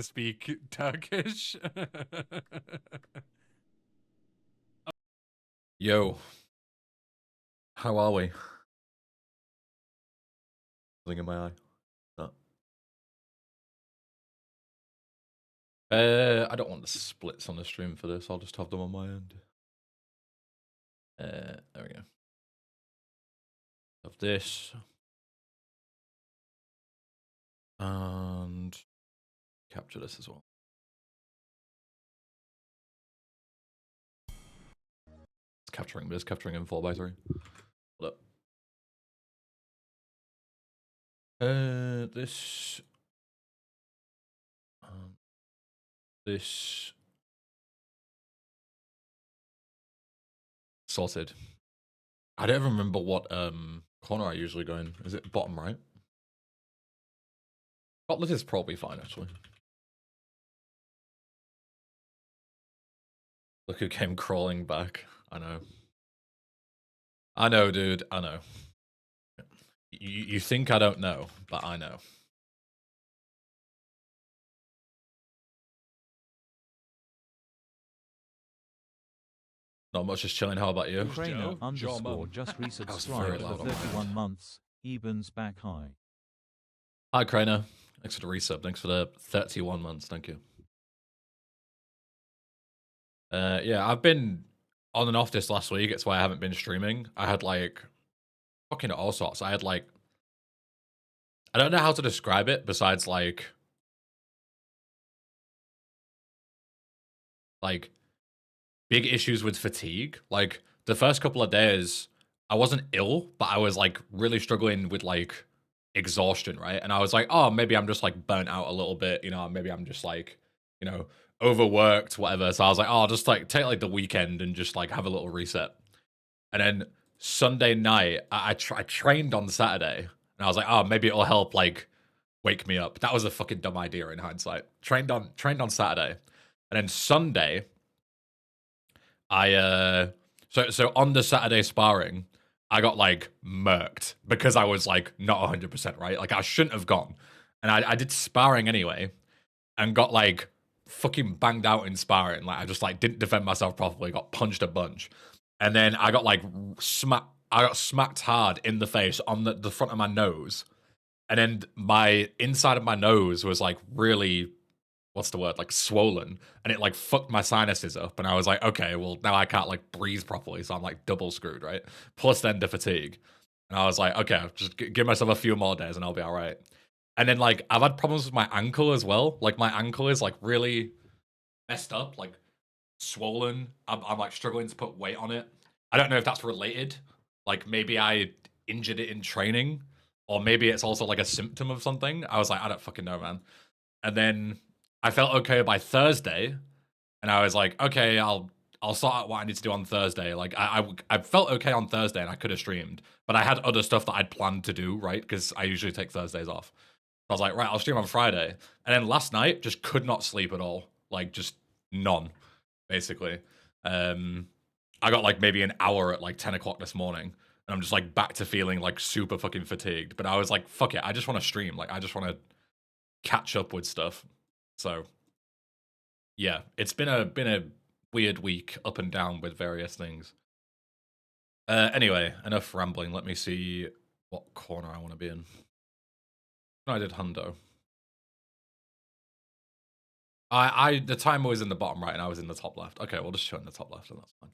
speak Turkish. Yo, how are we? Something in my eye. No. I don't want the splits on the stream for this. I'll just have them on my end. There we go. Have this. And capture this as well. It's capturing, but it's capturing in 4x3. Hold up. This. This. Sorted. I don't even remember what corner I usually go in. Is it bottom right? Botlet is probably fine, actually. Look who came crawling back. I know. I know, dude. I know. You think I don't know, but I know. Not much, just chilling. How about you? Ukrainer underscore just resubscribed for 31 months. Eben's back high. Hi, Crainer. Thanks for the resub. Thanks for the 31 months. Thank you. Yeah, I've been on and off this last week. It's why I haven't been streaming. I had like fucking all sorts. I had like, I don't know how to describe it besides like big issues with fatigue. Like the first couple of days, I wasn't ill, but I was like really struggling with like exhaustion, right? And I was like, oh, maybe I'm just like burnt out a little bit, you know, maybe I'm just like, you know, overworked, whatever. So I was like, oh, I'll just like take like the weekend and just like have a little reset. And then Sunday night, I trained on Saturday, and I was like, oh, maybe it'll help like wake me up. That was a fucking dumb idea in hindsight. Trained on Saturday, and then Sunday, I so on the Saturday sparring, I got like murked because I was like not 100% right. Like I shouldn't have gone, and I did sparring anyway, and got like fucking banged out in sparring. Like I just like didn't defend myself properly, got punched a bunch, and then I got like I got smacked hard in the face on the front of my nose, and then my inside of my nose was like really, what's the word, like swollen, and it like fucked my sinuses up, and I was like, okay, well now I can't like breathe properly, so I'm like double screwed, right? Plus then the fatigue, and I was like, okay, just give myself a few more days and I'll be all right. And then like I've had problems with my ankle as well. Like my ankle is like really messed up, like swollen. I'm like struggling to put weight on it. I don't know if that's related. Like maybe I injured it in training, or maybe it's also like a symptom of something. I was like, I don't fucking know, man. And then I felt okay by Thursday, and I was like, okay, I'll sort out what I need to do on Thursday. Like I felt okay on Thursday, and I could have streamed, but I had other stuff that I'd planned to do, right? Because I usually take Thursdays off. I was like, right, I'll stream on Friday. And then last night, just could not sleep at all. Like, just none, basically. I got like maybe an hour at like 10 o'clock this morning. And I'm just like back to feeling like super fucking fatigued. But I was like, fuck it, I just want to stream. Like, I just want to catch up with stuff. So, yeah, it's been a weird week, up and down with various things. Anyway, enough rambling. Let me see what corner I want to be in. I did hundo. The timer was in the bottom right and I was in the top left. Okay, we'll just show it in the top left and that's fine.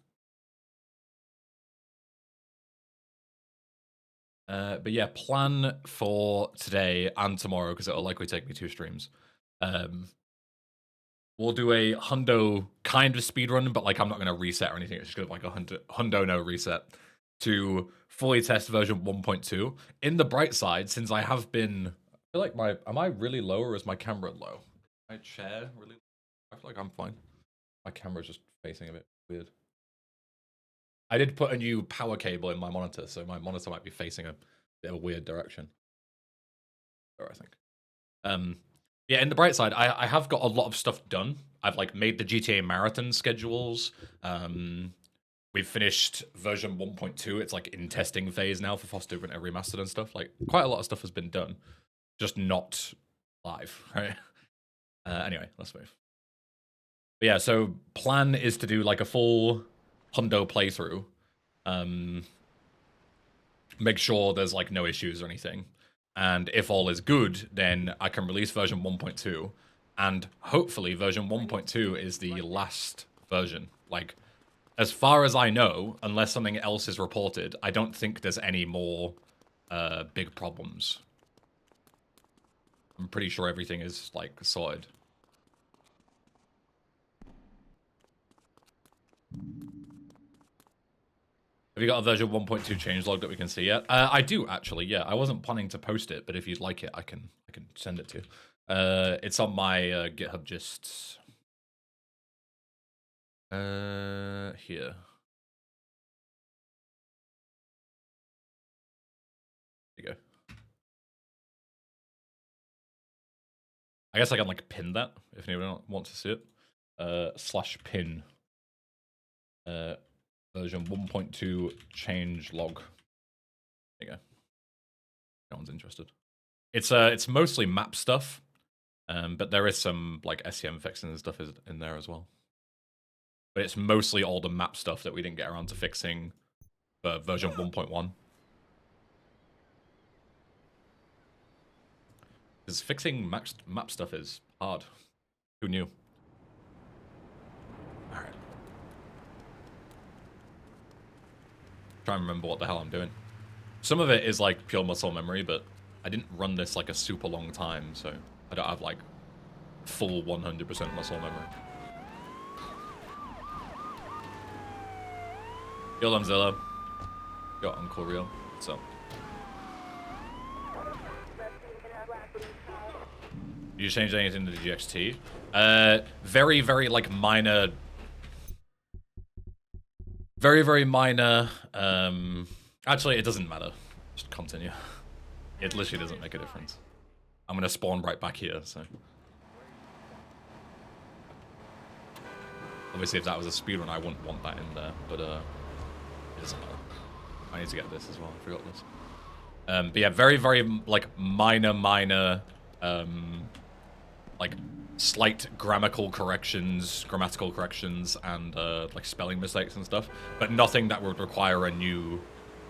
But yeah, plan for today and tomorrow, because it'll likely take me 2 streams. We'll do a hundo kind of speedrun, but like I'm not going to reset or anything. It's just going to be like a hundo no reset to fully test version 1.2. In the bright side, since I have been, I feel like am I really low or is my camera low? My chair really, I feel like I'm fine. My camera's just facing a bit weird. I did put a new power cable in my monitor, so my monitor might be facing a bit of a weird direction. Or I think. Yeah, in the bright side, I have got a lot of stuff done. I've like made the GTA marathon schedules. We've finished version 1.2. It's like in testing phase now for Foster and Remastered and stuff. Like quite a lot of stuff has been done, just not live, right? Anyway, let's move. But yeah, so plan is to do like a full hundo playthrough. Make sure there's like no issues or anything. And if all is good, then I can release version 1.2. And hopefully version 1.2 is the last version. Like, as far as I know, unless something else is reported, I don't think there's any more big problems. I'm pretty sure everything is, like, sorted. Have you got a version 1.2 changelog that we can see yet? I do, actually, yeah. I wasn't planning to post it, but if you'd like it, I can send it to you. It's on my GitHub gists. Here. There you go. I guess I can, like, pin that, if anyone wants to see it. /pin. Version 1.2 changelog. There you go. No one's interested. It's mostly map stuff, but there is some like SCM fixing and stuff in there as well. But it's mostly all the map stuff that we didn't get around to fixing for version 1.1. Because fixing map stuff is hard. Who knew? Alright. Try and remember what the hell I'm doing. Some of it is like pure muscle memory, but I didn't run this like a super long time, so I don't have like full 100% muscle memory. Yo, Lamzilla. Yo, Uncle Real. What's up? Did you change anything to the GXT? Very, very like minor. Very, very minor. Actually, it doesn't matter. Just continue. It literally doesn't make a difference. I'm gonna spawn right back here, so. Obviously, if that was a speedrun, I wouldn't want that in there, but it doesn't matter. I need to get this as well. I forgot this. But yeah, very, very like minor, like slight grammatical corrections, and like spelling mistakes and stuff, but nothing that would require a new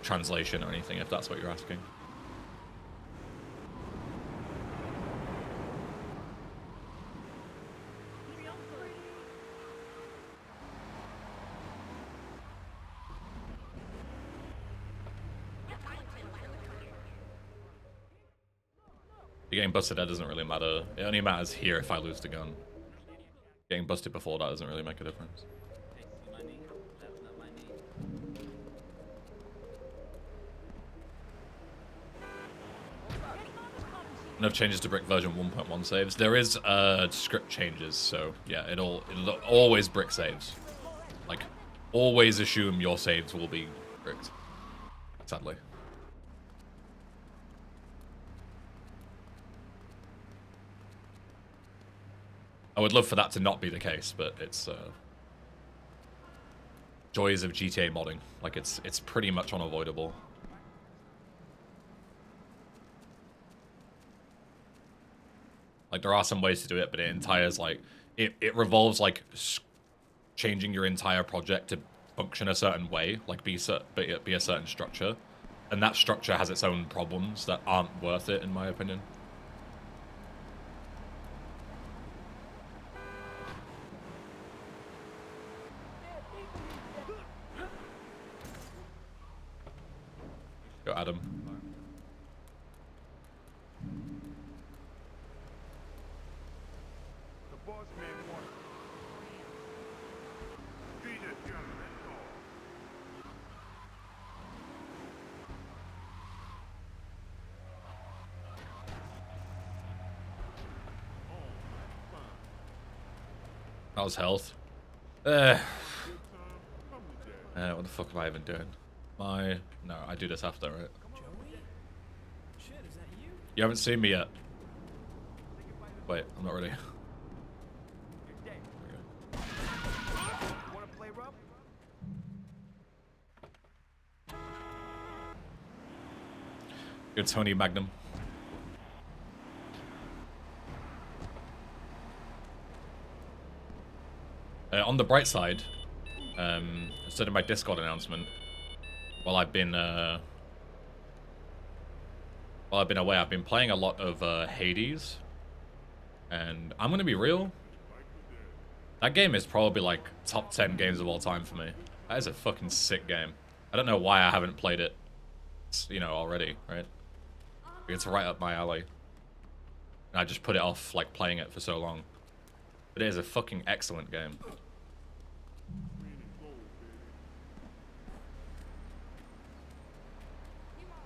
translation or anything, if that's what you're asking. Getting busted, that doesn't really matter. It only matters here if I lose the gun. Getting busted before that doesn't really make a difference. Enough changes to brick version 1.1 saves. There is script changes, so yeah, it'll always brick saves. Like, always assume your saves will be bricked. Sadly. I would love for that to not be the case, but it's joys of GTA modding. Like, it's pretty much unavoidable. Like, there are some ways to do it, but it revolves like changing your entire project to function a certain way, like be a certain structure, and that structure has its own problems that aren't worth it, in my opinion. Go, Adam. That was health. What the fuck am I even doing? No, I do this after, right? Shit, is that you? You haven't seen me yet. Wait, I'm not ready. Good Tony Magnum. On the bright side, instead of my Discord announcement, while I've been away, I've been playing a lot of Hades, and I'm gonna be real. That game is probably like top 10 games of all time for me. That is a fucking sick game. I don't know why I haven't played it, you know, already, right? It's right up my alley. And I just put it off, like, playing it for so long. But it is a fucking excellent game.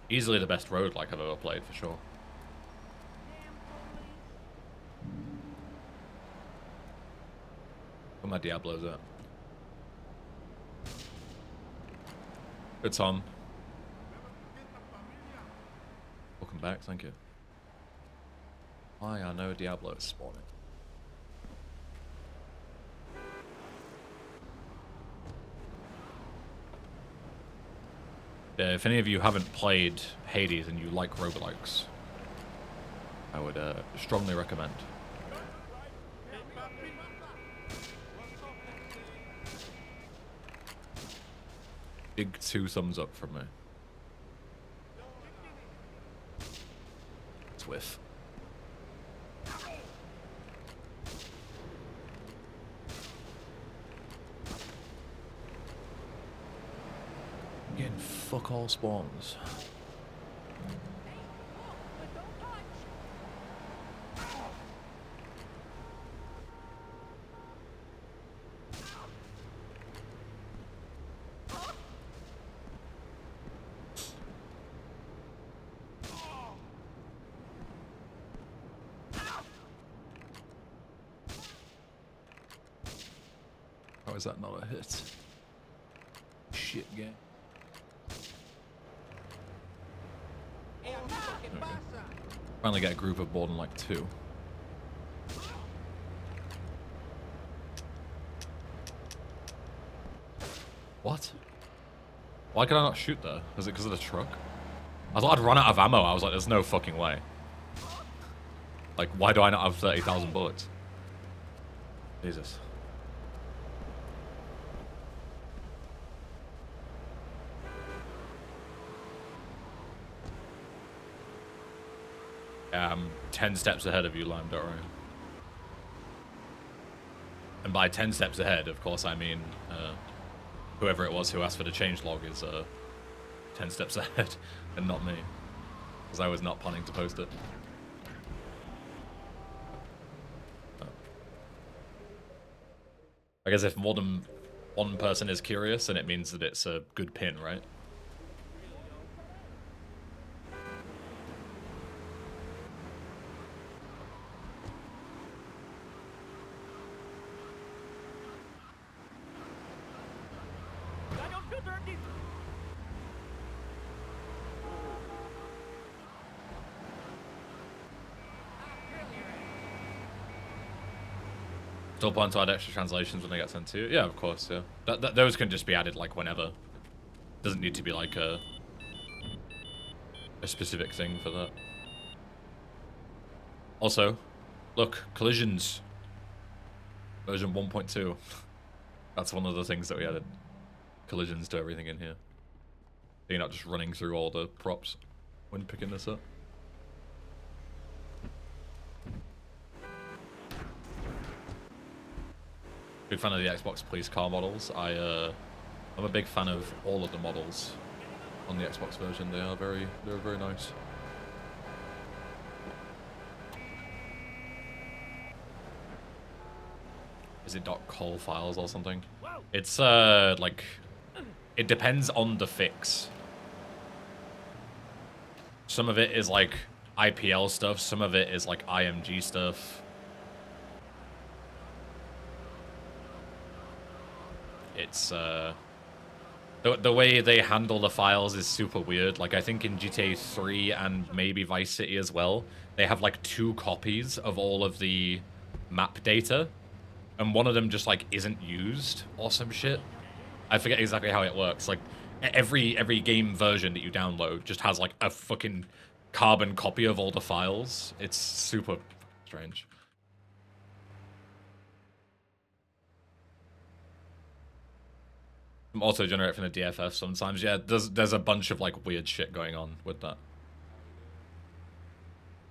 Easily the best roguelike I've ever played, for sure. Where my Diablo's at? Good Tom. Welcome back, thank you. Why I know Diablo is spawning. If any of you haven't played Hades and you like roguelikes, I would strongly recommend. Big 2 thumbs up from me. Swift. Getting fuck all spawns. How is that not a hit? Shit game. Finally get a group of more than like 2. What? Why can I not shoot there? Is it because of the truck? I thought I'd run out of ammo. I was like, there's no fucking way. Like, why do I not have 30,000 bullets? Jesus. Yeah, I'm 10 steps ahead of you, Lime, don't worry. And by 10 steps ahead, of course, I mean whoever it was who asked for the changelog is 10 steps ahead, and not me. Because I was not planning to post it. I guess if more than one person is curious, then it means that it's a good pin, right? Still plan to add extra translations when they get sent to you? Yeah, of course, yeah. Those can just be added, like, whenever. Doesn't need to be, like, a specific thing for that. Also, look, collisions. Version 1.2. That's one of the things that we added. Collisions to everything in here. So you're not just running through all the props when picking this up. Big fan of the Xbox police car models. I'm a big fan of all of the models on the Xbox version. They're very nice. Is it .col files or something? It's like it depends on the fix. Some of it is like IPL stuff. Some of it is like IMG stuff. It's the way they handle the files is super weird. Like, I think in GTA 3 and maybe Vice City as well, they have like 2 copies of all of the map data, and one of them just like isn't used or some shit. I forget exactly how it works. Like, every game version that you download just has like a fucking carbon copy of all the files. It's super strange. Auto-generate from the DFF sometimes. Yeah, there's a bunch of like weird shit going on with that.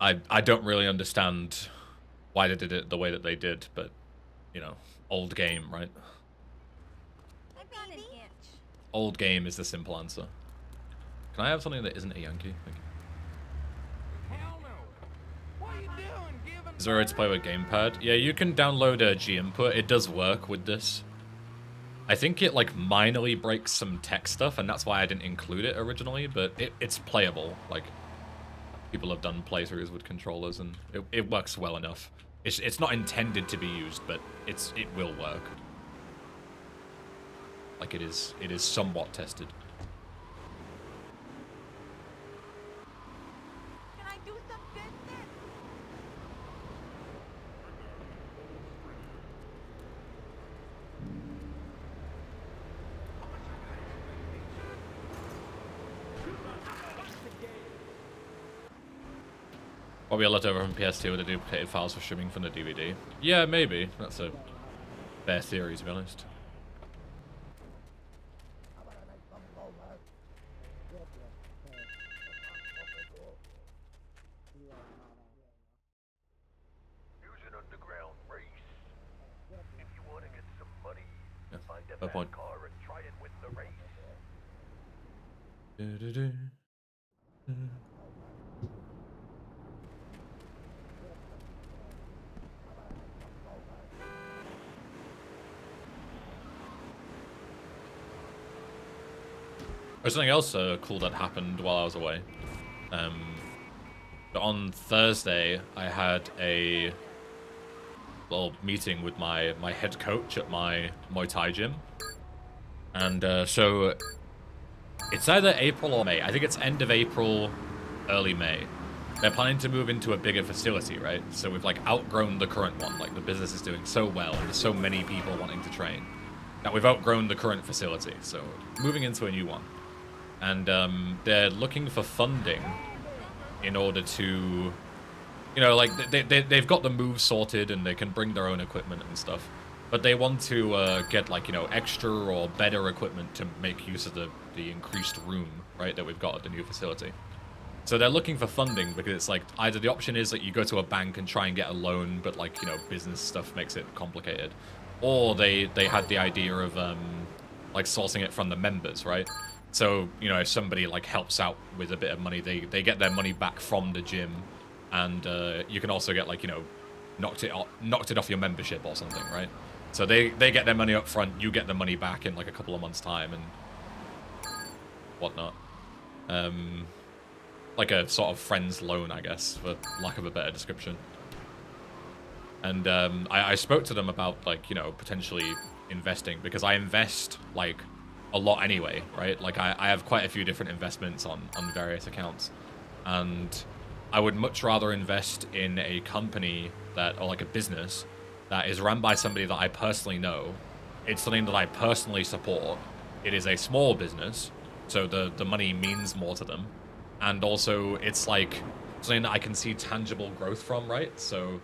I don't really understand why they did it the way that they did, but you know, old game, right? Old game is the simple answer. Can I have something that isn't a Yankee? Thank you. Hell no. What are you doing? Giving Is there a way to play with gamepad? Yeah, you can download a G input. It does work with this. I think it like minorly breaks some tech stuff, and that's why I didn't include it originally, but it's playable. Like, people have done playthroughs with controllers, and it works well enough. It's not intended to be used, but it will work. Like, it is somewhat tested. Can I do some business? Probably a leftover from PS2 with the duplicated files for streaming from the DVD. Yeah, maybe. That's a fair theory, to be honest. Here's an underground race. If you want to get some money, find a fair bad point. car and try and win the race. There's something else cool that happened while I was away. But on Thursday, I had a little meeting with my head coach at my Muay Thai gym. And so it's either April or May. I think it's end of April, early May. They're planning to move into a bigger facility, right? So we've like outgrown the current one. Like, the business is doing so well, and there's so many people wanting to train that we've outgrown the current facility. So moving into a new one. And they're looking for funding in order to, you know, like, they've got the move sorted and they can bring their own equipment and stuff. But they want to get, like, you know, extra or better equipment to make use of the increased room, right, that we've got at the new facility. So they're looking for funding because it's like, either the option is that you go to a bank and try and get a loan, but, like, you know, business stuff makes it complicated. Or they had the idea of, like, sourcing it from the members, right? So, you know, if somebody, like, helps out with a bit of money, they get their money back from the gym. And you can also get, like, you know, knocked it off your membership or something, right? So they get their money up front, you get the money back in, like, a couple of months' time and whatnot. Like a sort of friend's loan, I guess, for lack of a better description. And I spoke to them about, like, you know, potentially investing, because I invest, like, a lot anyway, right? Like, I have quite a few different investments on various accounts. And I would much rather invest in a company that, or like a business, that is run by somebody that I personally know. It's something that I personally support. It is a small business, so the money means more to them. And also, it's like something that I can see tangible growth from, right? So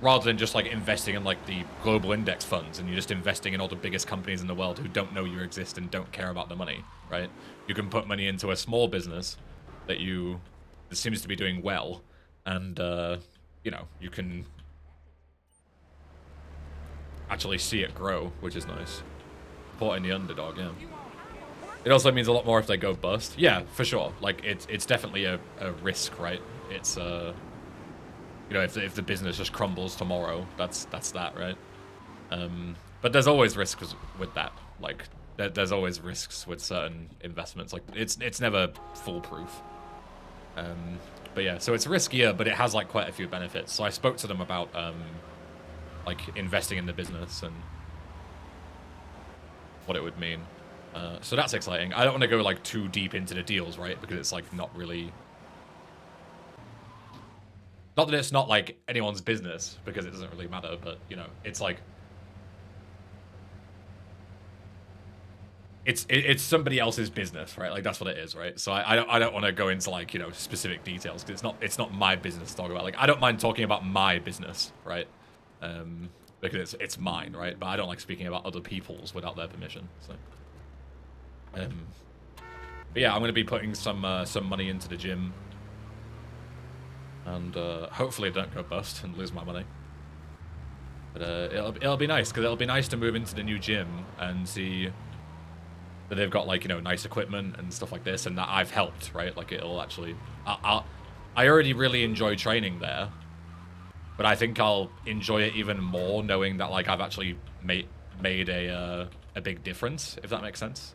rather than just like investing in like the global index funds and you're just investing in all the biggest companies in the world who don't know you exist and don't care about the money, right? You can put money into a small business that seems to be doing well, and you know, you can actually see it grow, which is nice. Supporting the underdog, yeah. It also means a lot more if they go bust. Yeah, for sure. Like, it's definitely a risk, right? It's you know, if the business just crumbles tomorrow, that's that, right? But there's always risks with that. Like, there's always risks with certain investments. Like, it's never foolproof. But yeah, so it's riskier, but it has like quite a few benefits. So I spoke to them about like investing in the business and what it would mean. So that's exciting. I don't want to go like too deep into the deals, right? Because it's like not really. Not that it's not like anyone's business, because it doesn't really matter, but you know, it's like it's somebody else's business, right? Like, that's what it is, right? So I don't want to go into like, you know, specific details, because it's not my business to talk about. Like, I don't mind talking about my business, right? Because it's mine, right? But I don't like speaking about other people's without their permission. So But yeah, I'm going to be putting some money into the gym. And hopefully I don't go bust and lose my money. But it'll be nice, because it'll be nice to move into the new gym and see that they've got, like, you know, nice equipment and stuff like this, and that I've helped, right? Like, it'll actually... I already really enjoy training there, but I think I'll enjoy it even more knowing that, like, I've actually made a big difference, if that makes sense.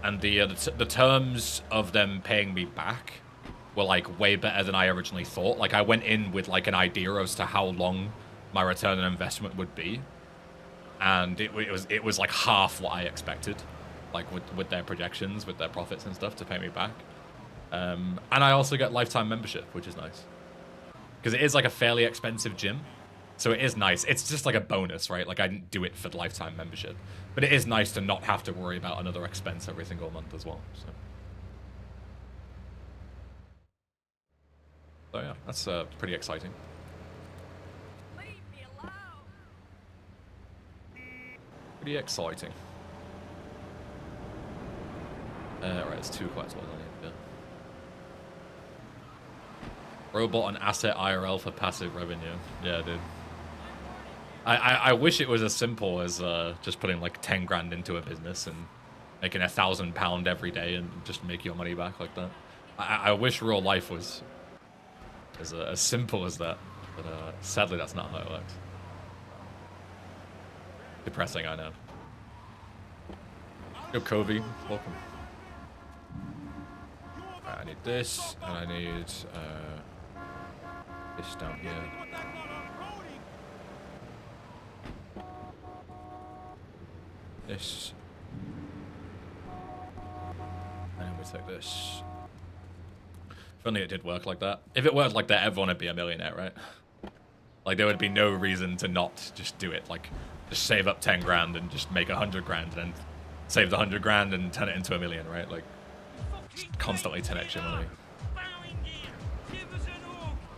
And the terms of them paying me back were, like, way better than I originally thought. Like, I went in with, like, an idea as to how long my return on investment would be. And it was like half what I expected, like with their projections, with their profits and stuff to pay me back. And I also get lifetime membership, which is nice. Because it is like a fairly expensive gym. So it is nice. It's just like a bonus, right? Like I didn't do it for the lifetime membership. But it is nice to not have to worry about another expense every single month as well. So yeah, that's pretty exciting. Leave me alone. Pretty exciting. Right, it's 2 collectibles I need. Yeah. Robot and asset IRL for passive revenue. Yeah, dude. I wish it was as simple as just putting like 10 grand into a business and making £1,000 every day and just make your money back like that. I wish real life was as simple as that, but sadly that's not how it works. Depressing, I know. Yo, Kobe, welcome. Right, I need this, and I need this down here. This. And then we take this. If only it did work like that. If it worked like that, everyone would be a millionaire, right? Like, there would be no reason to not just do it. Like, just save up 10 grand and just make 100 grand and then save the 100 grand and turn it into a million, right? Like, just constantly 10x your money.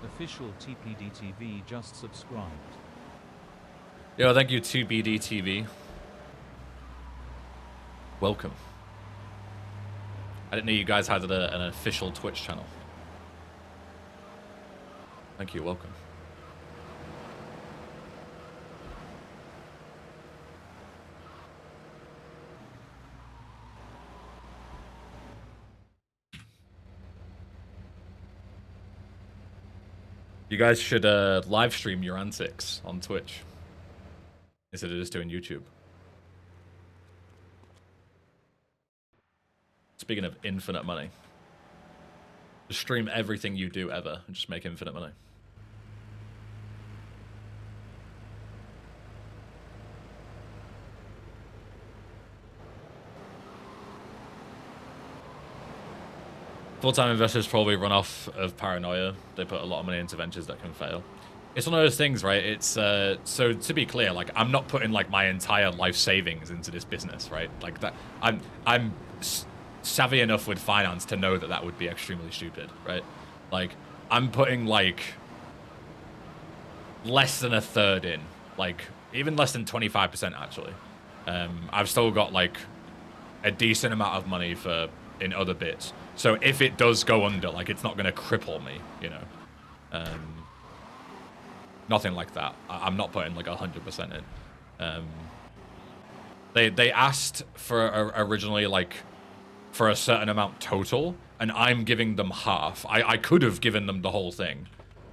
Official TPD TV just subscribed. Yo, thank you, 2BD TV. Welcome. I didn't know you guys had an official Twitch channel. Thank you, welcome. You guys should live stream your antics on Twitch instead of just doing YouTube. Speaking of infinite money, just stream everything you do ever and just make infinite money. Full-time investors probably run off of paranoia. They put a lot of money into ventures that can fail. It's one of those things, right? It's so to be clear, like I'm not putting like my entire life savings into this business, right? Like that, I'm savvy enough with finance to know that that would be extremely stupid, right? Like I'm putting like less than a third in, like even less than 25% actually. I've still got like a decent amount of money for in other bits. So if it does go under, like it's not going to cripple me, you know. Nothing like that. I'm not putting like 100% in. They asked for originally like for a certain amount total, and I'm giving them half. I could have given them the whole thing,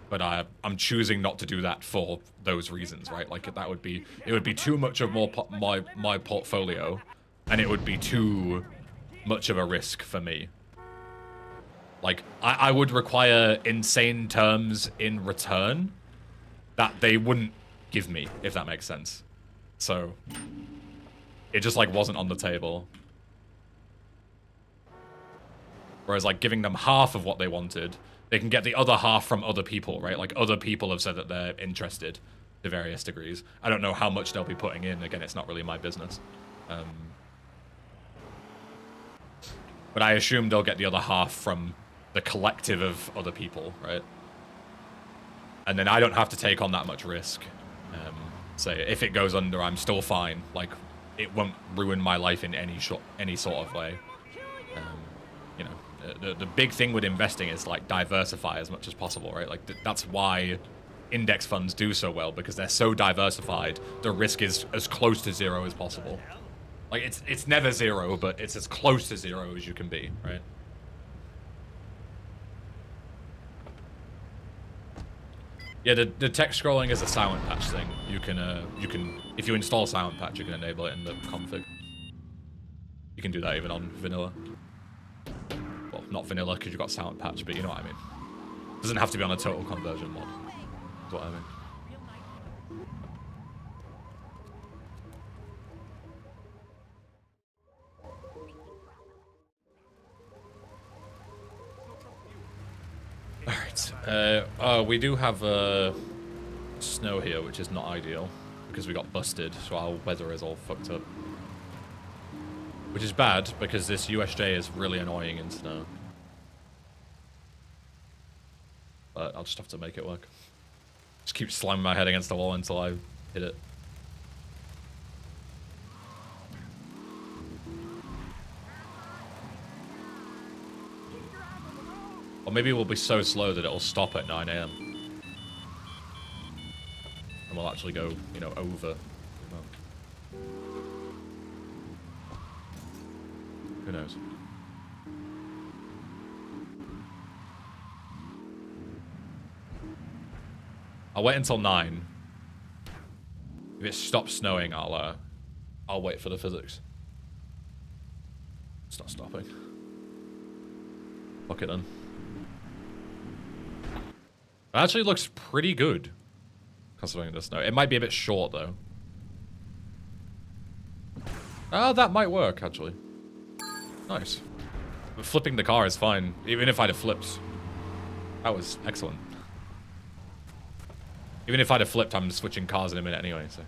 but I'm choosing not to do that for those reasons, right? Like it would be too much of my portfolio, and it would be too much of a risk for me. Like I would require insane terms in return that they wouldn't give me, if that makes sense. So it just like wasn't on the table. Whereas like giving them half of what they wanted, they can get the other half from other people, right? Like other people have said that they're interested to various degrees. I don't know how much they'll be putting in. Again, it's not really my business. But I assume they'll get the other half from the collective of other people, right? And then I don't have to take on that much risk. So if it goes under, I'm still fine. Like, it won't ruin my life in any sort of way. You know, the big thing with investing is like diversify as much as possible, right? Like that's why index funds do so well, because they're so diversified. The risk is as close to zero as possible. Like it's never zero, but it's as close to zero as you can be, right? Yeah, the text scrolling is a silent patch thing. You can if you install silent patch, you can enable it in the config. You can do that even on vanilla. Well, not vanilla because you've got silent patch, but you know what I mean. It doesn't have to be on a total conversion mod. That's what I mean. Alright. Oh, we do have snow here, which is not ideal because we got busted, so our weather is all fucked up. Which is bad because this USJ is really annoying in snow. But I'll just have to make it work. Just keep slamming my head against the wall until I hit it. Or maybe we'll be so slow that it'll stop at 9 AM. And we'll actually go, you know, over. Who knows? I'll wait until 9. If it stops snowing, I'll wait for the physics. It's not stopping. Fuck it then. It actually looks pretty good, considering the snow. It might be a bit short, though. Oh, that might work, actually. Nice. But flipping the car is fine, even if I'd have flipped. That was excellent. Even if I'd have flipped, I'm switching cars in a minute anyway, so.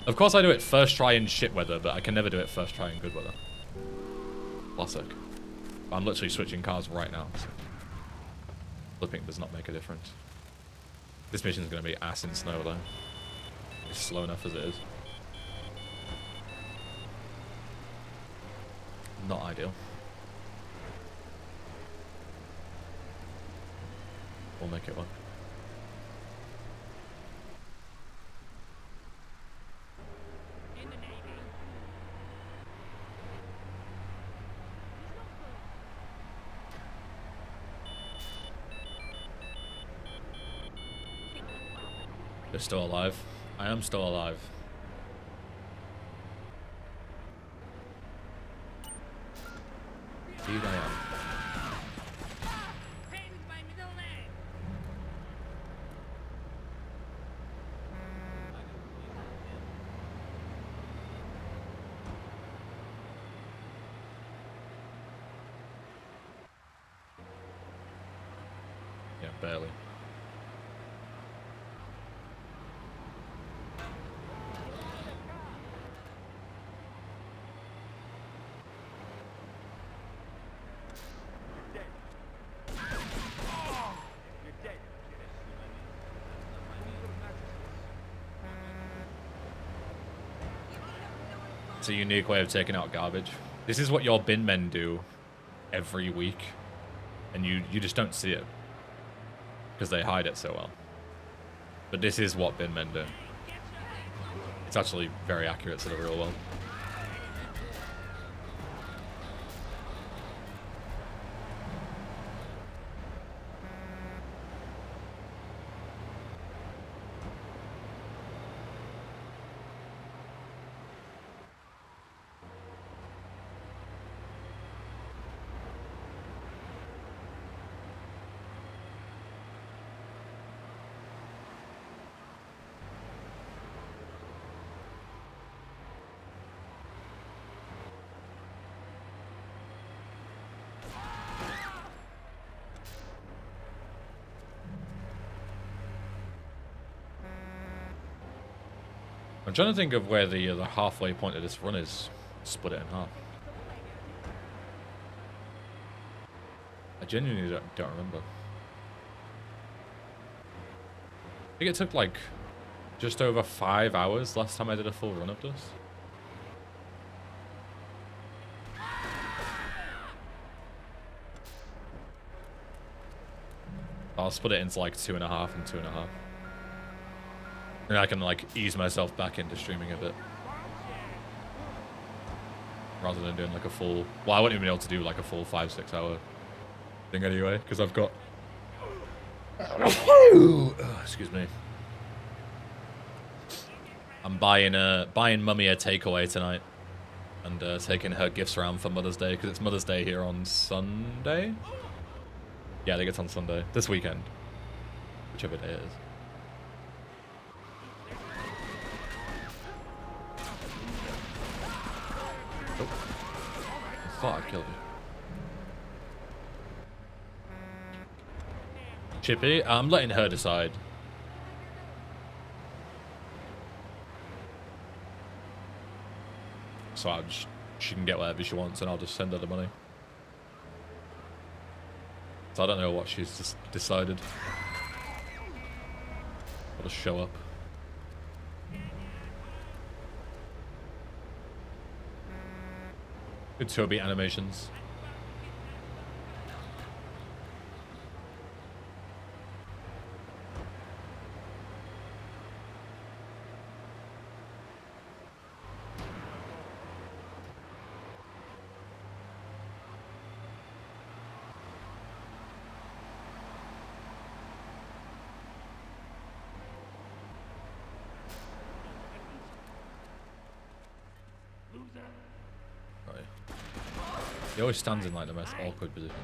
Of course I do it first try in shit weather, but I can never do it first try in good weather. Classic. I'm literally switching cars right now, so. Flipping does not make a difference. This mission's gonna be ass in snow though. It's slow enough as it is. Not ideal. We'll make it work. In the Navy. You're still alive. I am still alive. Indeed I am. Penn's my middle name. Yeah, barely. It's a unique way of taking out garbage. This is what your bin men do every week, and you just don't see it because they hide it so well. But this is what bin men do. It's actually very accurate to the real world. I'm trying to think of where the halfway point of this run is. Split it in half. I genuinely don't remember. I think it took like Just over 5 hours last time I did a full run of this. I'll split it into like 2.5 and 2.5. And I can like ease myself back into streaming a bit. Rather than doing like a full... Well, I wouldn't even be able to do like a full 5-6 hour thing anyway, because I've got... Excuse me. I'm buying Mummy a takeaway tonight. And taking her gifts around for Mother's Day, because it's Mother's Day here on Sunday? Yeah, I think it's on Sunday. This weekend. Whichever day it is. Oh. I thought I killed you. Chippy, I'm letting her decide. So she can get whatever she wants and I'll just send her the money. So I don't know what she's just decided. I'll just show up. Good 2-bit animations. He always stands in like the most awkward position.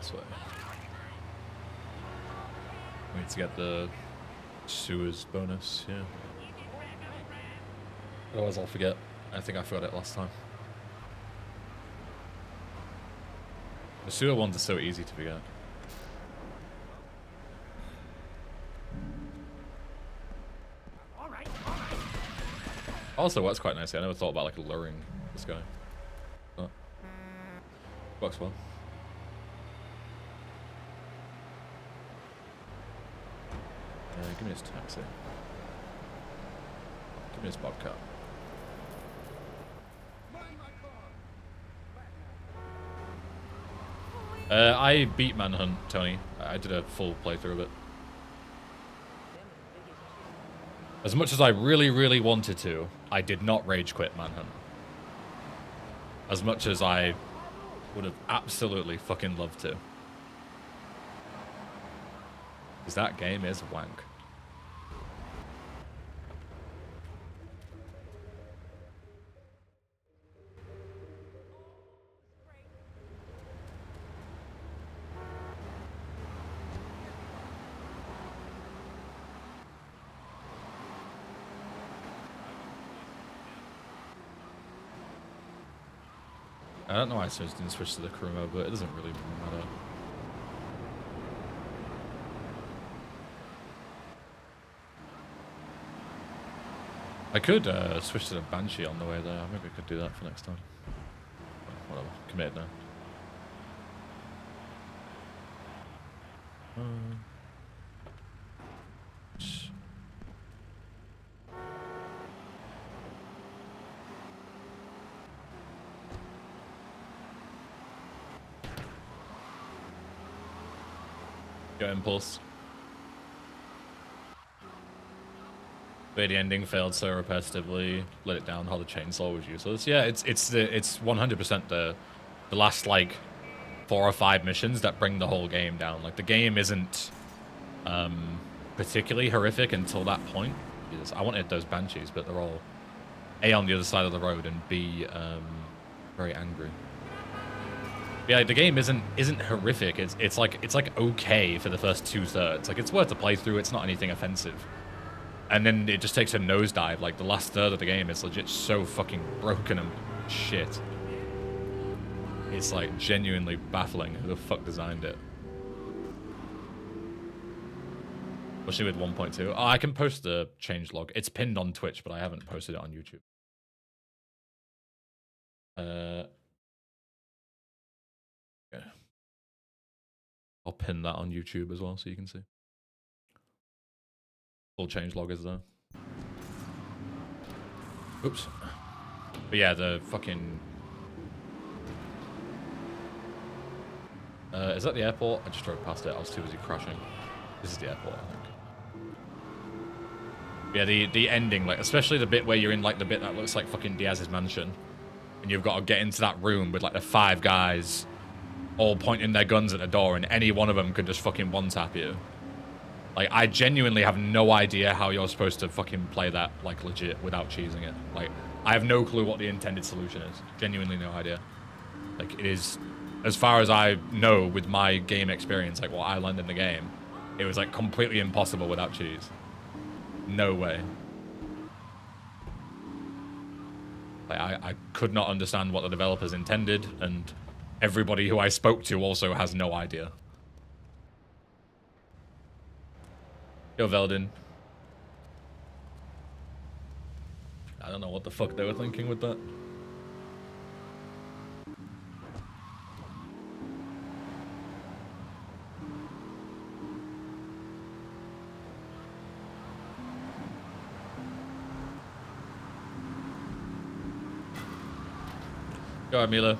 This way. We need to get the sewers bonus, yeah. Otherwise I'll forget. I think I forgot it last time. The sewer ones are so easy to forget. Also works quite nicely. I never thought about like luring this guy. But works well. Give me his taxi. Give me his bobcat. I beat Manhunt, Tony. I did a full playthrough of it. As much as I really, really wanted to, I did not rage quit Manhunt. As much as I would have absolutely fucking loved to. Because that game is wank. I don't know why I didn't switch to the crew mode, but it doesn't really matter. I could switch to the Banshee on the way there. Maybe I could do that for next time. Whatever, committed now. Go impulse. But the ending failed so repetitively. Let it down. How the chainsaw was useless. Yeah, it's 100% the last like 4 or 5 missions that bring the whole game down. Like, the game isn't particularly horrific until that point. Jesus, I wanted those banshees, but they're all A, on the other side of the road, and B, very angry. But yeah, the game isn't horrific. It's like okay for the first 2/3. Like, it's worth a playthrough. It's not anything offensive. And then it just takes a nosedive. Like, the last third of the game is legit so fucking broken and shit. It's like genuinely baffling who the fuck designed it. Especially with 1.2. Oh, I can post the changelog. It's pinned on Twitch, but I haven't posted it on YouTube. Yeah. I'll pin that on YouTube as well so you can see. Full changelog is there. Oops. But yeah, the fucking... is that the airport? I just drove past it. I was too busy crashing. This is the airport, I think. Yeah, the ending, like, especially the bit where you're in, like, the bit that looks like fucking Diaz's mansion. And you've got to get into that room with, like, the 5 guys all pointing their guns at the door, and any one of them could just fucking one-tap you. Like, I genuinely have no idea how you're supposed to fucking play that, like, legit without cheesing it. Like, I have no clue what the intended solution is. Genuinely no idea. Like, it is, as far as I know with my game experience, like, what I learned in the game, it was, like, completely impossible without cheese. No way. Like, I could not understand what the developers intended, and everybody who I spoke to also has no idea. Yo, Veldin. I don't know what the fuck they were thinking with that. Go ahead, Mila.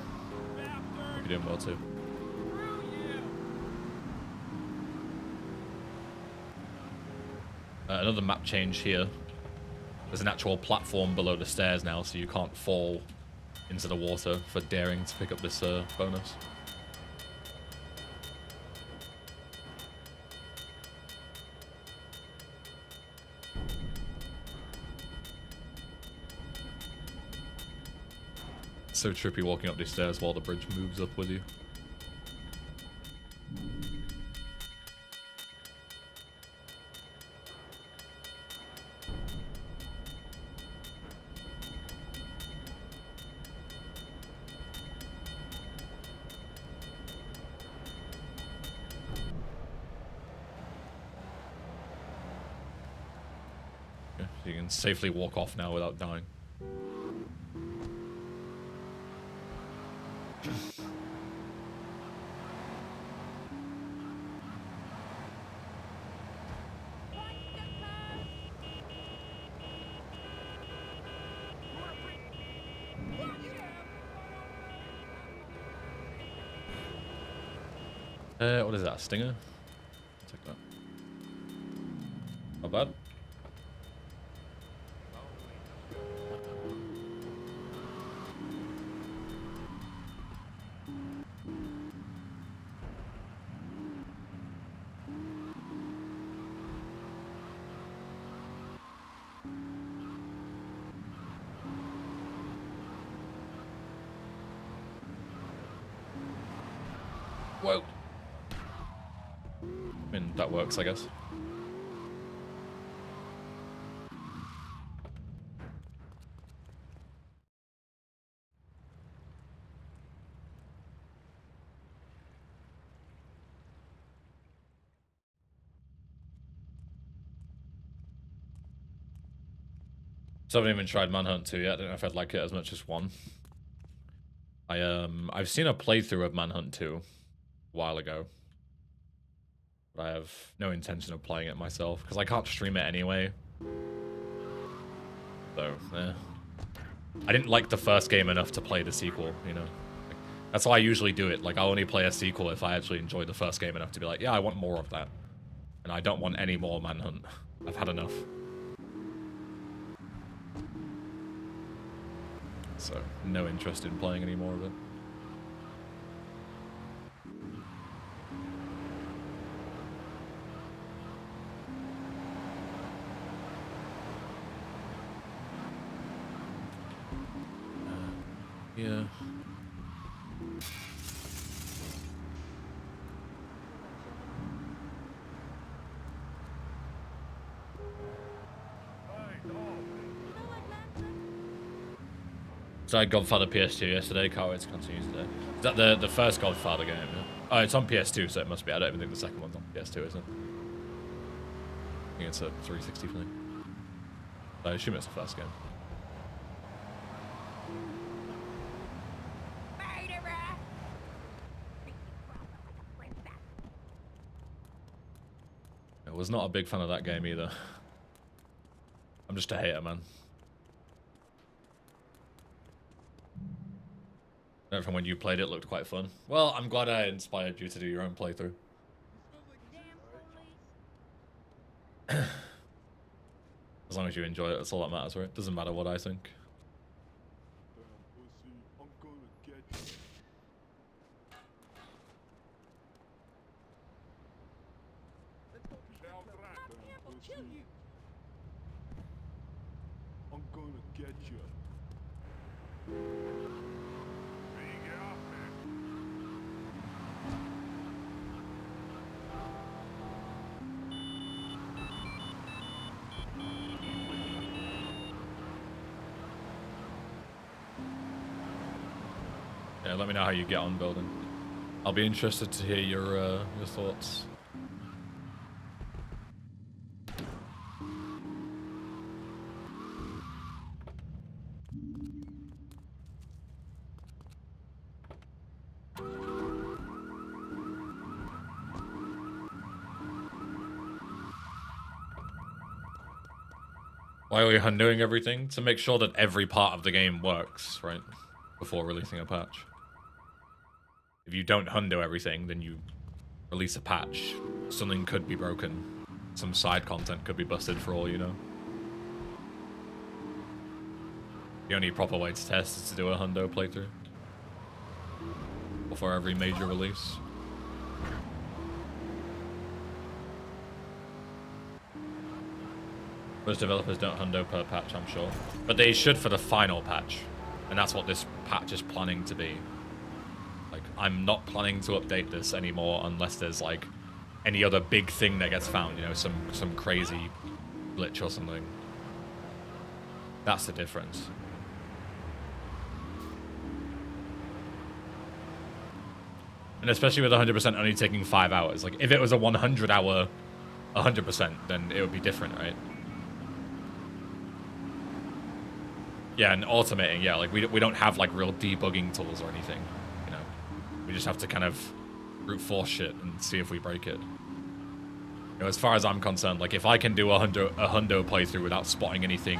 You're doing well too. Another map change here. There's an actual platform below the stairs now, so you can't fall into the water for daring to pick up this bonus. So trippy walking up these stairs while the bridge moves up with you. Okay, you can safely walk off now without dying. What is that, a stinger? I'll take that. Not bad. Whoa. I mean, that works, I guess. So I haven't even tried Manhunt 2 yet. I don't know if I'd like it as much as 1. I've seen a playthrough of Manhunt 2 a while ago. But I have no intention of playing it myself, because I can't stream it anyway. So, eh. I didn't like the first game enough to play the sequel, you know? Like, that's why I usually do it. Like, I'll only play a sequel if I actually enjoy the first game enough to be like, yeah, I want more of that. And I don't want any more Manhunt. I've had enough. So, no interest in playing any more of it. Yeah. So I had Godfather PS2 yesterday. Can't wait to continue today. Is that the first Godfather game? Yeah? Oh, it's on PS2, so it must be. I don't even think the second one's on PS2, is it? I think it's a 360 thing. I assume it's the first game. I was not a big fan of that game either. I'm just a hater, man. From when you played it, looked quite fun. Well, I'm glad I inspired you to do your own playthrough. As long as you enjoy it, that's all that matters, right? Doesn't matter what I think. I'm gonna get you. Yeah, let me know how you get on building. I'll be interested to hear your thoughts. Why are we undoing everything? To make sure that every part of the game works, right? Before releasing a patch. If you don't hundo everything, then you release a patch. Something could be broken. Some side content could be busted for all you know. The only proper way to test is to do a hundo playthrough. Before every major release. Most developers don't hundo per patch, I'm sure. But they should for the final patch. And that's what this patch is planning to be. Like, I'm not planning to update this anymore unless there's, like, any other big thing that gets found, you know, some crazy glitch or something. That's the difference. And especially with 100% only taking 5 hours. Like, if it was a 100-hour 100%, then it would be different, right? Yeah, and automating, yeah, like, we don't have, like, real debugging tools or anything, you know? We just have to kind of brute force shit and see if we break it. You know, as far as I'm concerned, like, if I can do a hundo playthrough without spotting anything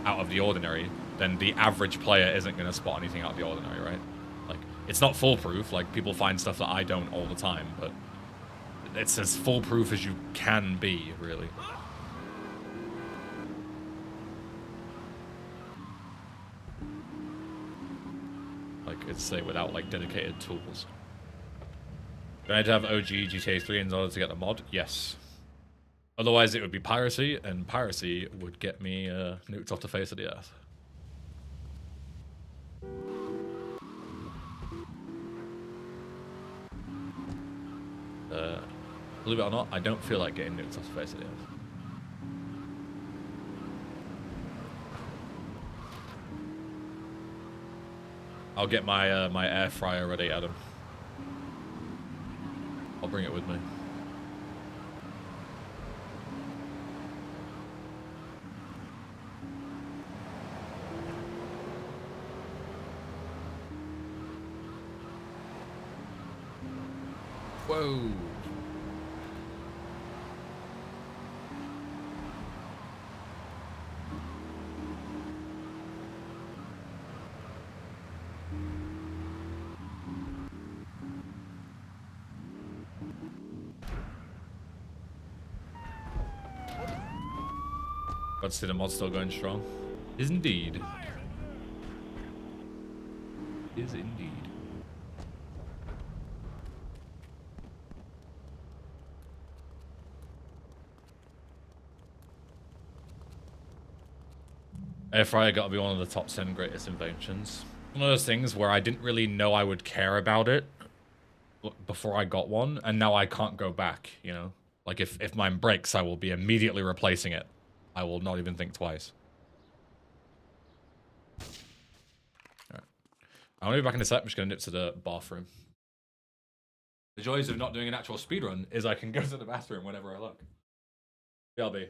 out of the ordinary, then the average player isn't going to spot anything out of the ordinary, right? Like, it's not foolproof. Like, people find stuff that I don't all the time, but it's as foolproof as you can be, really. Like, it's, say, without, like, dedicated tools. Do I need to have OG GTA 3 in order to get the mod? Yes. Otherwise, it would be piracy, and piracy would get me nuked off the face of the earth. Believe it or not, I don't feel like getting nuked off the face of the earth. I'll get my my air fryer ready, Adam. I'll bring it with me. Whoa. But see the mod's still going strong. Is indeed. Is indeed. Air fryer got to be one of the top 10 greatest inventions. one of those things where I didn't really know I would care about it before I got one, and now I can't go back, you know? Like, if mine breaks, I will be immediately replacing it. I will not even think twice. Alright. I'm gonna be back in a sec. I'm just gonna nip to the bathroom. The joys of not doing an actual speedrun is I can go to the bathroom whenever I look. BLB.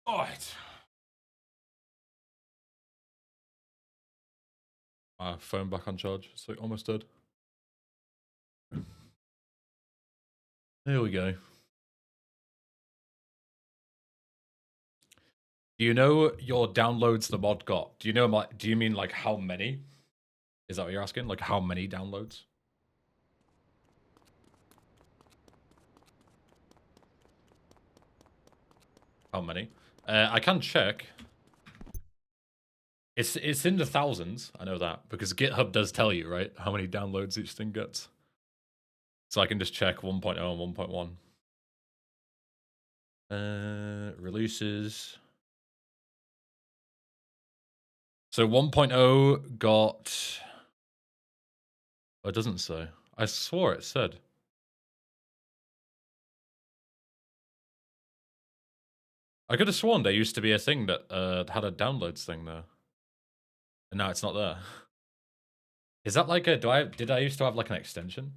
Alright. My phone back on charge, so almost dead. There we go. Do you know your downloads the mod got? Do you know do you mean like how many? Is that what you're asking? Like how many downloads? How many? I can check. It's in the thousands, I know that, because GitHub does tell you, right, how many downloads each thing gets. So I can just check 1.0 and 1.1. Releases. So 1.0 got... Oh, it doesn't say. I swore it said. I could have sworn there used to be a thing that had a downloads thing there. And now it's not there. Is that like a... Did I used to have like an extension?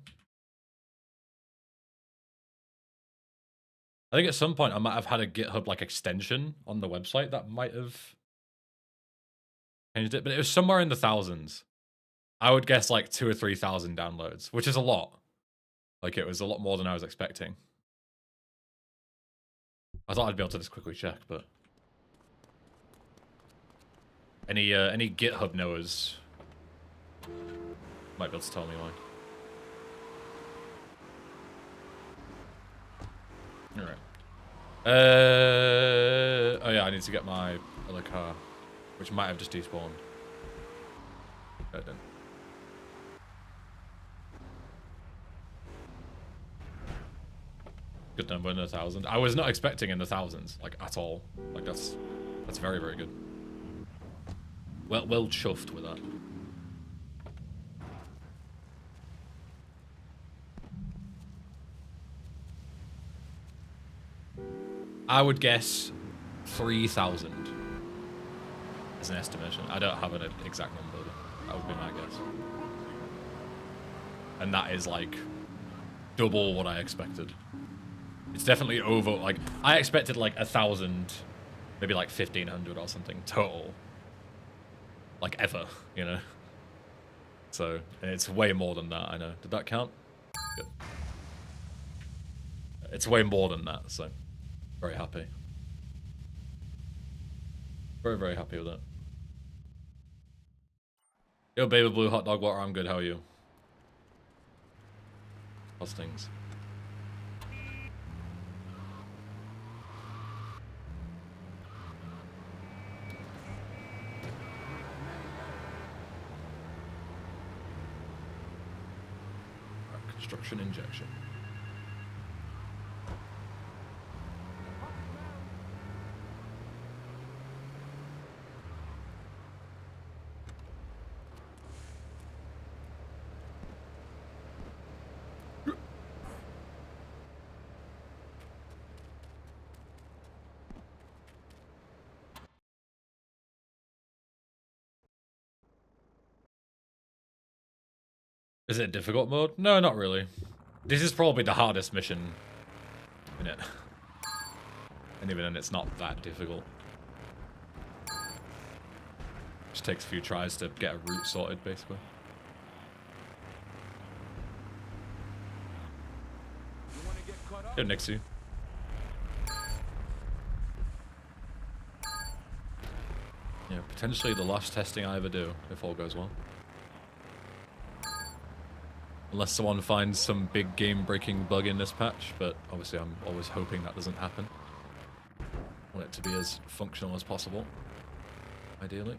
I think at some point I might have had a GitHub like extension on the website that might have changed it, but it was somewhere in the thousands. I would guess like 2,000 or 3,000 downloads, which is a lot. Like it was a lot more than I was expecting. I thought I'd be able to just quickly check, but any GitHub knowers might be able to tell me why. All right. Oh yeah, I need to get my other car, which might have just despawned. No, it didn't. Good number in the 1,000. I was not expecting in the thousands, like at all. Like that's very, very good. Well chuffed with that. I would guess 3,000 as an estimation. I don't have an exact number, but that would be my guess. And that is like double what I expected. It's definitely over, like, I expected like 1,000, maybe like 1,500 or something total. Like ever, you know? So, it's way more than that, I know. Did that count? Good. It's way more than that, so very happy. Very, very happy with that. Yo, baby blue hot dog water, I'm good, how are you? How's things? Construction injection. Is it a difficult mode? No, not really. This is probably the hardest mission in it. And even then, it's not that difficult. Just takes a few tries to get a route sorted, basically. Yo, Nixie. Yeah, potentially the last testing I ever do, if all goes well. Unless someone finds some big game-breaking bug in this patch, but obviously I'm always hoping that doesn't happen. I want it to be as functional as possible, ideally.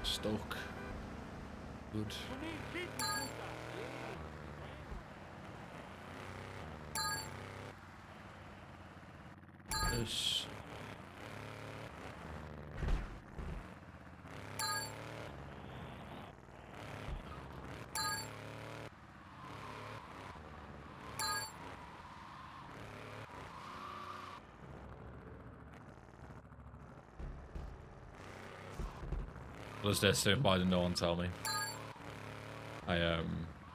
Stoke. Good. This. Was this if why did no one tell me? I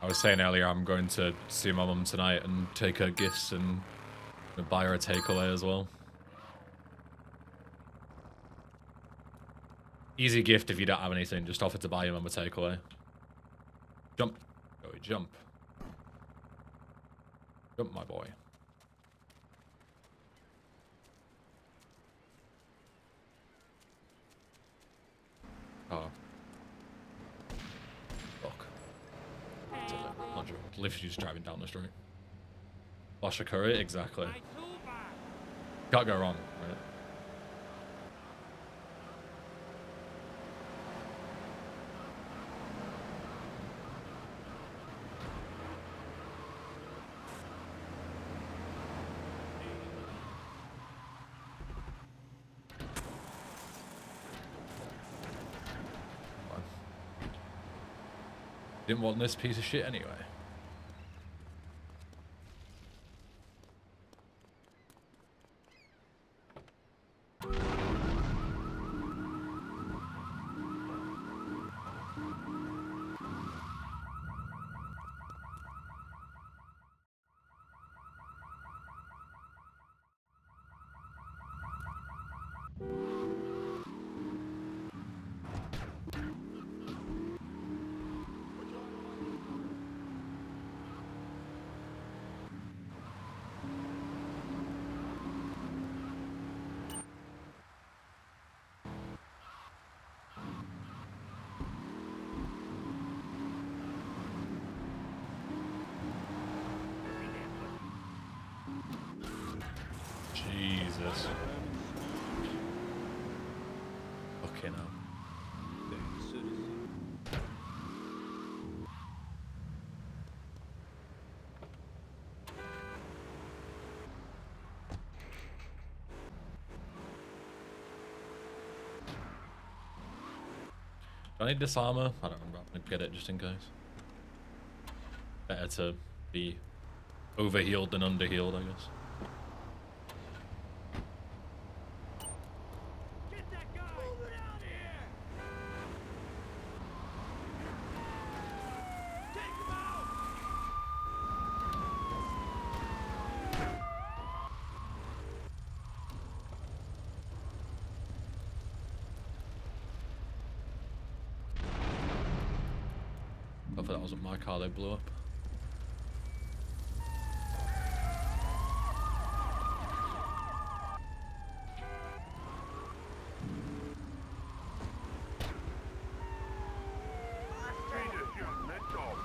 was saying earlier I'm going to see my mum tonight and take her gifts and buy her a takeaway as well. Easy gift if you don't have anything, just offer to buy your mum a takeaway. Jump. Go, jump. Jump, my boy. Oh. Fuck. Literally just driving down the street. Flash a curry? Exactly. My toolbox. Can't go wrong, right? Didn't want this piece of shit anyway. Jesus. Okay, now. Do I need this armor? I don't remember. I'm gonna get it just in case. Better to be overhealed than underhealed, I guess. Get that guy. Move it out here. Take him out. Hopefully that wasn't my car they blew up. Jesus, you mental.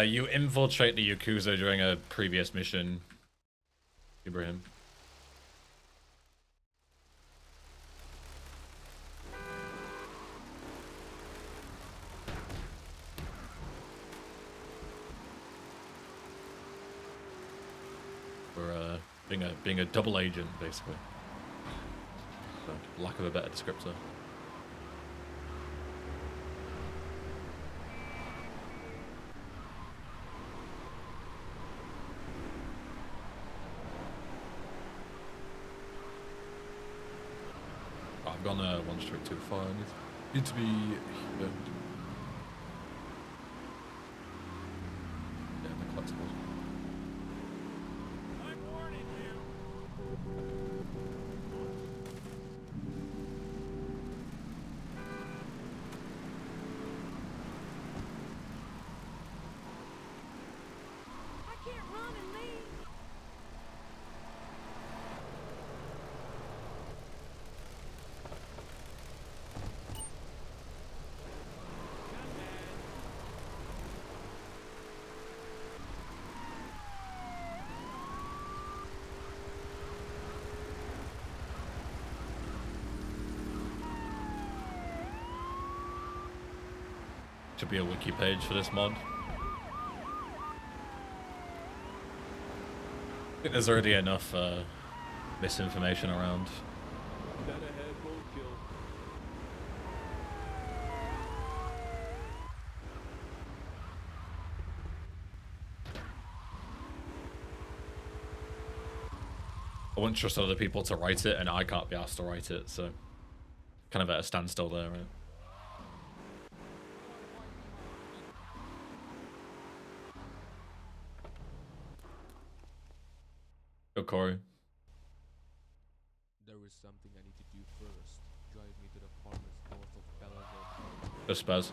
You infiltrate the Yakuza during a previous mission, Ibrahim. For being a double agent, basically. For lack of a better descriptor. I've gone one street too far. I need to be here. Yeah, the collectibles. I'm warning you. I can't run and leave. to be a wiki page for this mod. I think there's already enough misinformation around. I wouldn't trust other people to write it, and I can't be asked to write it, so kind of at a standstill there, right? Go, Corey. There is something I need to do first. Drive me to the farmers north of Belleville. Go, Spaz.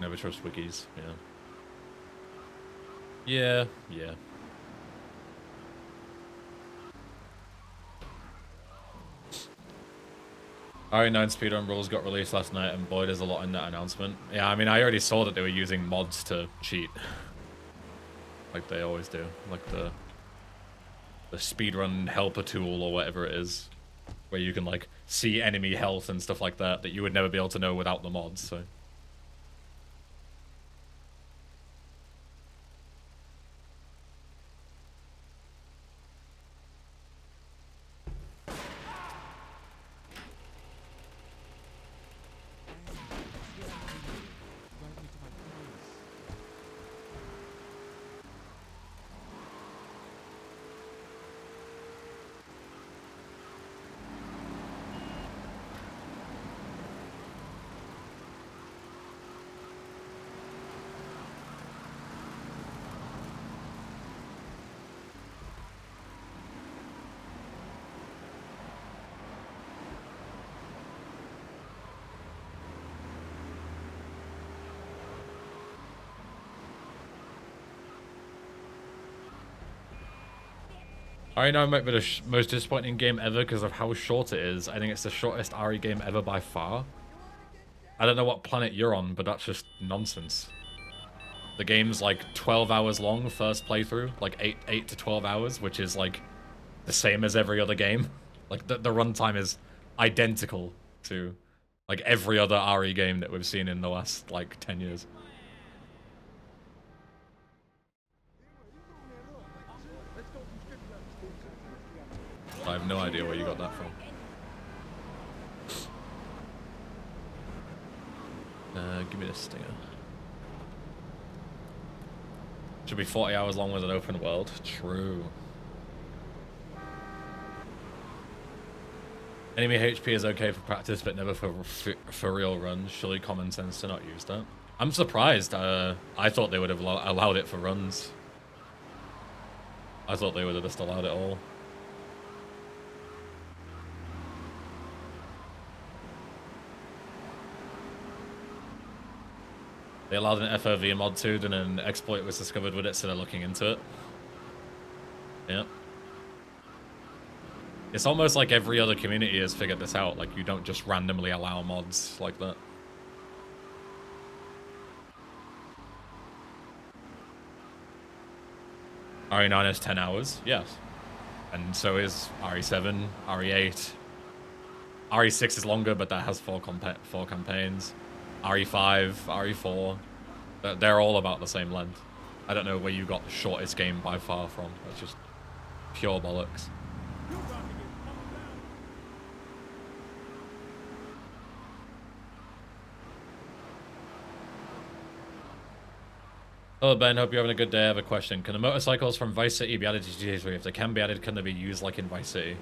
Never trust wikis, yeah. Yeah. RE9 speedrun rules got released last night, and boy, there's a lot in that announcement. Yeah, I mean, I already saw that they were using mods to cheat. Like they always do. Like the speedrun helper tool or whatever it is. Where you can, like, see enemy health and stuff like that you would never be able to know without the mods, so... RE9 might be the most disappointing game ever because of how short it is. I think it's the shortest RE game ever by far. I don't know what planet you're on, but that's just nonsense. The game's like 12 hours long first playthrough, like 8 to 12 hours, which is like the same as every other game. Like the runtime is identical to like every other RE game that we've seen in the last like 10 years. I have no idea where you got that from. Give me this stinger. Should be 40 hours long with an open world. True. Enemy HP is okay for practice, but never for real runs. Surely common sense to not use that. I'm surprised. I thought they would have allowed it for runs. I thought they would have just allowed it all. They allowed an FOV mod too, and an exploit was discovered with it, so they're looking into it. Yeah. It's almost like every other community has figured this out. Like, you don't just randomly allow mods like that. RE9 is 10 hours, yes. And so is RE7, RE8. RE6 is longer, but that has four campaigns. RE5, RE4, they're all about the same length. I don't know where you got the shortest game by far from. That's just pure bollocks. Hello Ben, hope you're having a good day. I have a question. Can the motorcycles from Vice City be added to GTA 3? If they can be added, can they be used like in Vice City?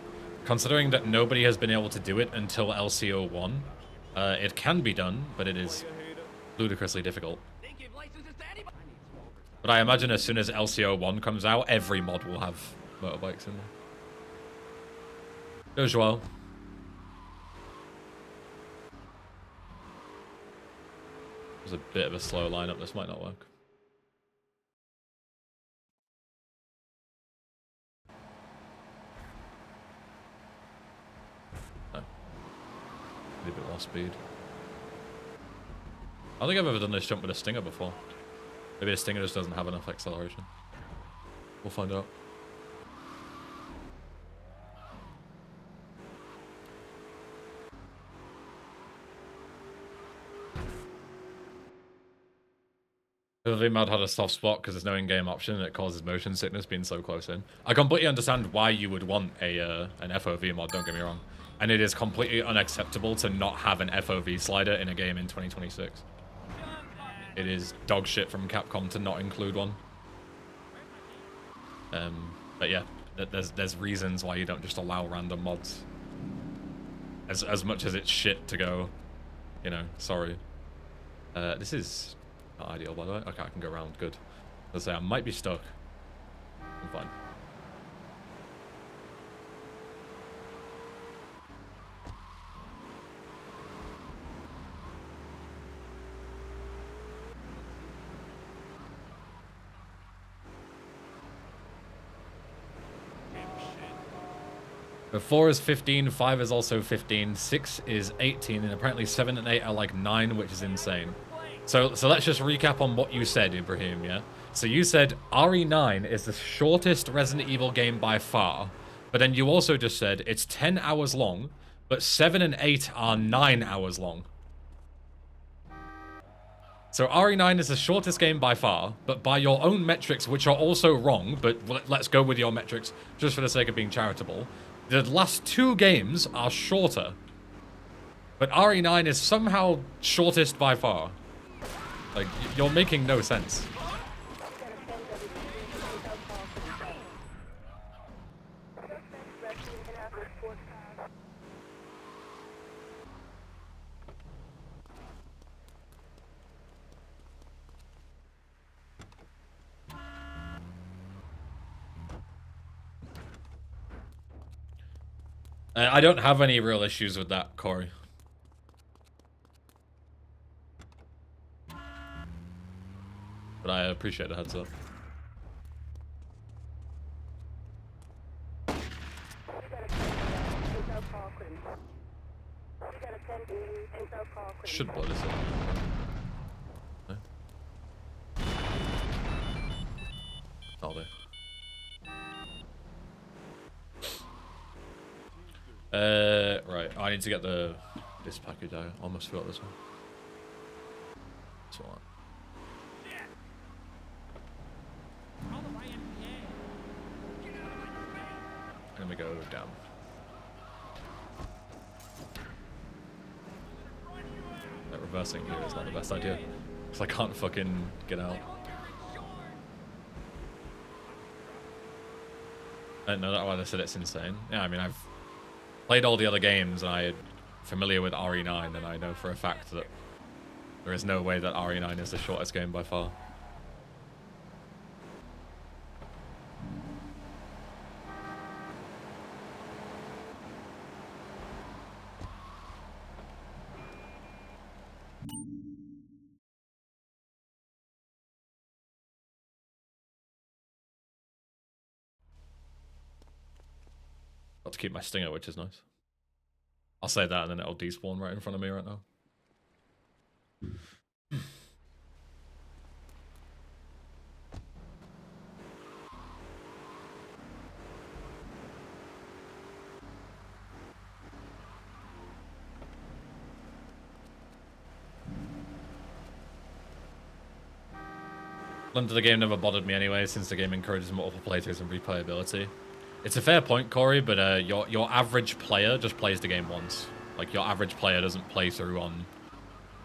Considering that nobody has been able to do it until LCO1, it can be done, but it is ludicrously difficult. But I imagine as soon as LCO1 comes out, every mod will have motorbikes in there. Go, Joel. There's a bit of a slow lineup. This might not work. No. Need a bit more speed. I don't think I've ever done this jump with a Stinger before. Maybe the Stinger just doesn't have enough acceleration. We'll find out. The VMod had a soft spot because there's no in-game option and it causes motion sickness being so close in. I completely understand why you would want a an FOV mod, don't get me wrong. And it is completely unacceptable to not have an FOV slider in a game in 2026. It is dog shit from Capcom to not include one. But yeah, there's reasons why you don't just allow random mods. As much as it's shit to go, you know, sorry. This is not ideal, by the way. Okay, I can go around. Good. Let's say I might be stuck. I'm fine. But 4 is 15, 5 is also 15, 6 is 18, and apparently 7 and 8 are like 9, which is insane. So let's just recap on what you said, Ibrahim, yeah? So you said RE9 is the shortest Resident Evil game by far, but then you also just said it's 10 hours long, but 7 and 8 are 9 hours long. So RE9 is the shortest game by far, but by your own metrics, which are also wrong, but let's go with your metrics just for the sake of being charitable. The last 2 games are shorter, but RE9 is somehow shortest by far. Like, you're making no sense. I don't have any real issues with that, Corey. But I appreciate the heads up. Should blow this up. No? I'll do. Right. I need to get this package. I almost forgot this one. This one. And we go down. That reversing here is not the best idea, because I can't fucking get out. I don't know that why they said it's insane. Yeah, I mean, I've played all the other games and I'm familiar with RE9, and I know for a fact that there is no way that RE9 is the shortest game by far. Got to keep my stinger, which is nice. I'll say that and then it'll despawn right in front of me right now. Length of the game never bothered me anyway, since the game encourages multiple playthroughs and replayability. It's a fair point, Corey, but your average player just plays the game once. Like, your average player doesn't play through on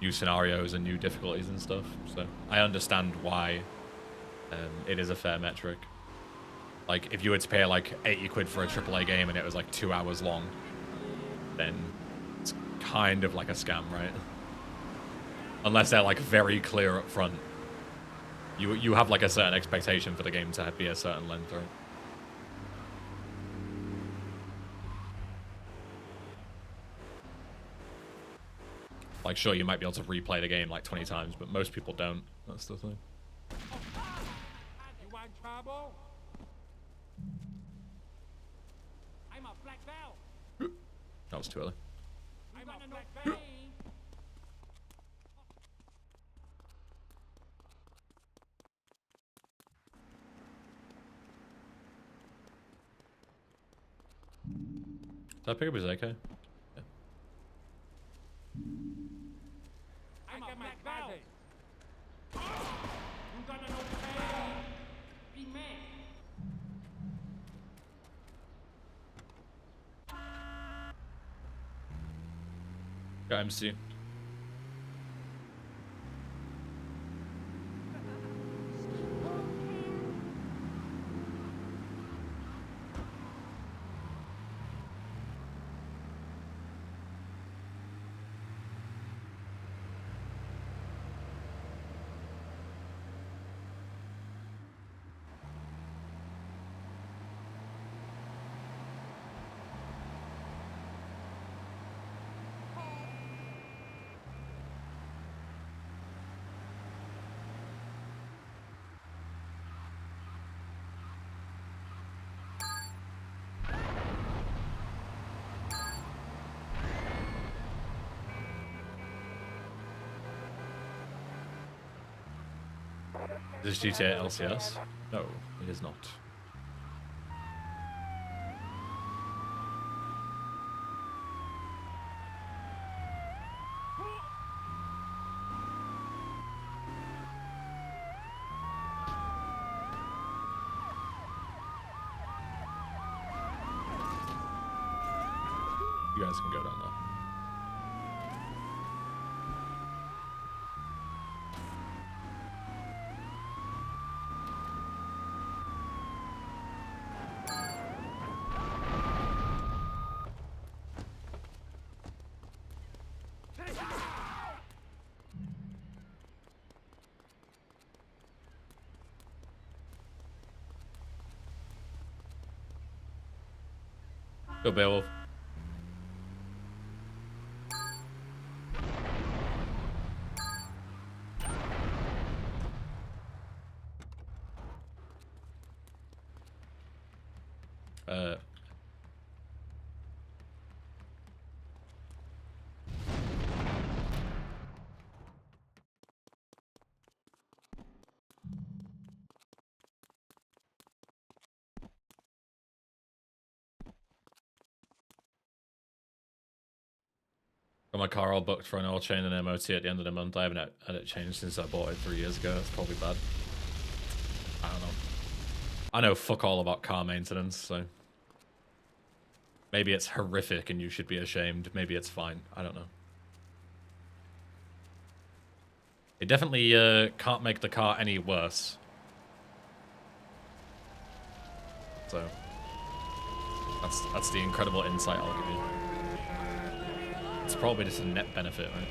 new scenarios and new difficulties and stuff. So I understand why it is a fair metric. Like, if you were to pay like 80 quid for a AAA game and it was like 2 hours long, then it's kind of like a scam, right? Unless they're like very clear up front. You have like a certain expectation for the game to be a certain length, right? Like, sure, you might be able to replay the game like 20 times, but most people don't. That's the thing. You want trouble? I'm a black belt. That was too early. I'm a black belt. Did I pick up his AK? Yeah. I'm a black belt. Got MC. Is this GTA LCS? No, it is not. You guys can go down there. Go Beowulf. Got my car all booked for an oil chain and MOT at the end of the month. I haven't had it changed since I bought it 3 years ago. That's probably bad. I don't know. I know fuck all about car maintenance, so... Maybe it's horrific and you should be ashamed. Maybe it's fine. I don't know. It definitely can't make the car any worse. So... That's the incredible insight I'll give you. It's probably just a net benefit, right?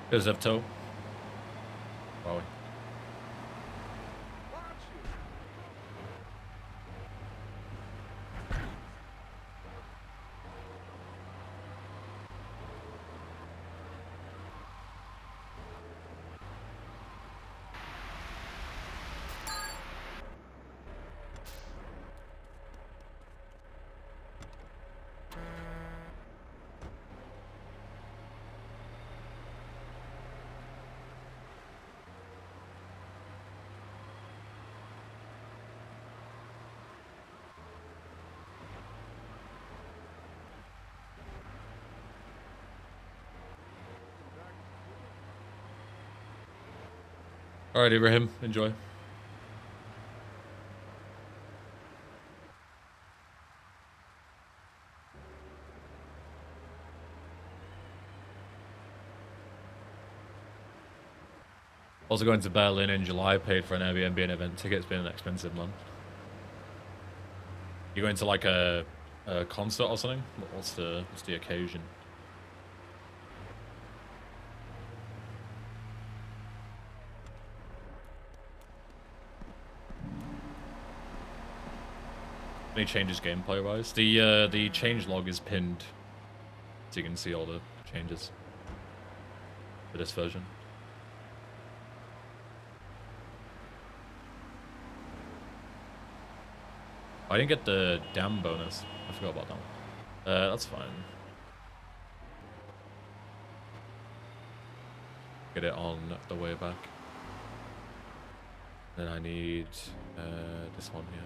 Goes up toe. Probably. Alright, Ibrahim, enjoy. Also going to Berlin in July, paid for an Airbnb and event ticket. It's been an expensive month. You going to like a concert or something? What's the occasion? Any changes gameplay wise? The change log is pinned, so you can see all the changes for this version. I didn't get the dam bonus. I forgot about that one. That's fine. Get it on the way back. Then I need this one here.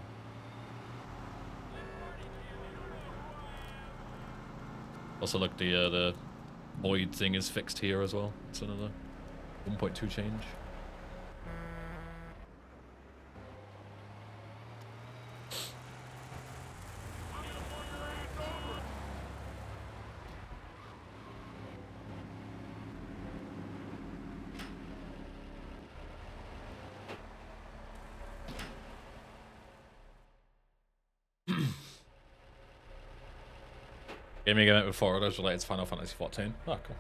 Also, look, the void thing is fixed here as well. It's another 1.2 change. Gaming event with 4 others related to Final Fantasy 14. Oh, cool.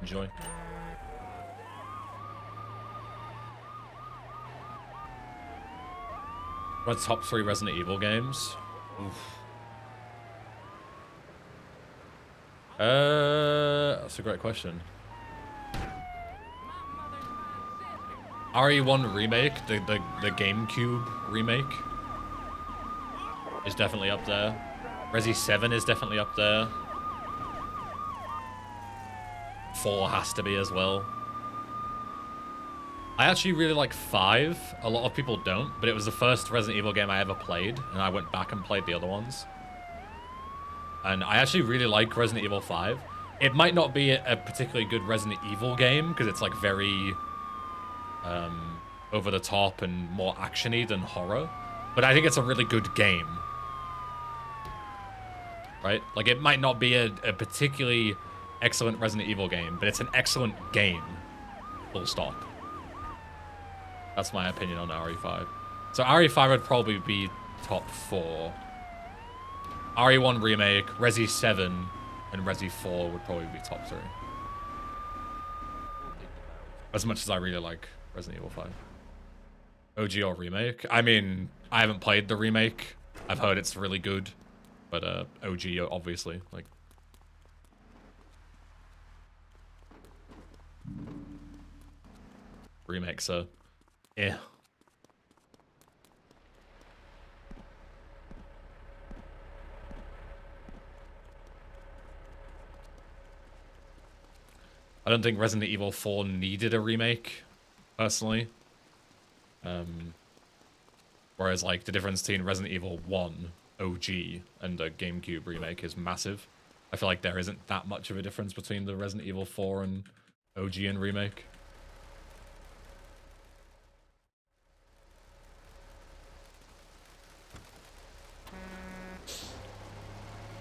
Enjoy. My top 3 Resident Evil games. Oof. That's a great question. RE1 remake, the GameCube remake, is definitely up there. Resi 7 is definitely up there. 4 has to be as well. I actually really like 5. A lot of people don't, but it was the first Resident Evil game I ever played, and I went back and played the other ones. And I actually really like Resident Evil 5. It might not be a particularly good Resident Evil game, because it's like very over the top and more actiony than horror. But I think it's a really good game. Right? Like, it might not be a particularly excellent Resident Evil game, but it's an excellent game. Full stop. That's my opinion on RE5. So RE5 would probably be top 4. RE1 Remake, Resi 7, and Resi 4 would probably be top 3. As much as I really like Resident Evil 5. OG or Remake? I mean, I haven't played the remake. I've heard it's really good. But OG, obviously, like... Remakes are... eh. I don't think Resident Evil 4 needed a remake, personally. Whereas, like, the difference between Resident Evil 1 OG and the GameCube remake is massive. I feel like there isn't that much of a difference between the Resident Evil 4 and OG and remake.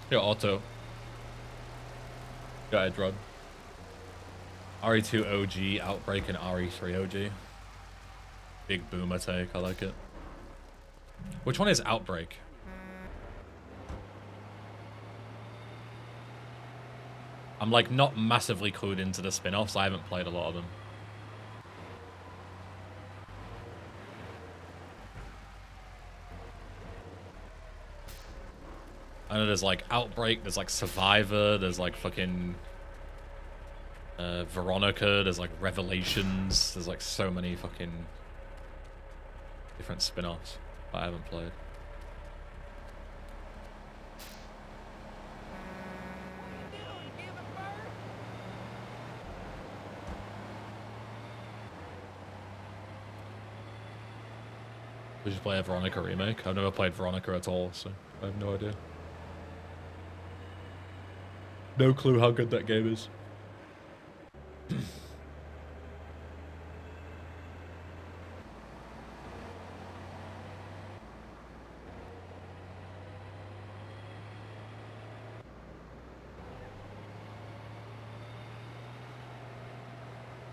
Yeah, Otto. Go ahead, Rod. RE2 OG, Outbreak, and RE3 OG. Big boomer take, I like it. Which one is Outbreak? I'm like not massively clued into the spin-offs. I haven't played a lot of them. I know there's like Outbreak, there's like Survivor, there's like fucking Veronica, there's like Revelations, there's like so many fucking different spin-offs that I haven't played. Did you play a Veronica remake? I've never played Veronica at all, so I have no idea. No clue how good that game is.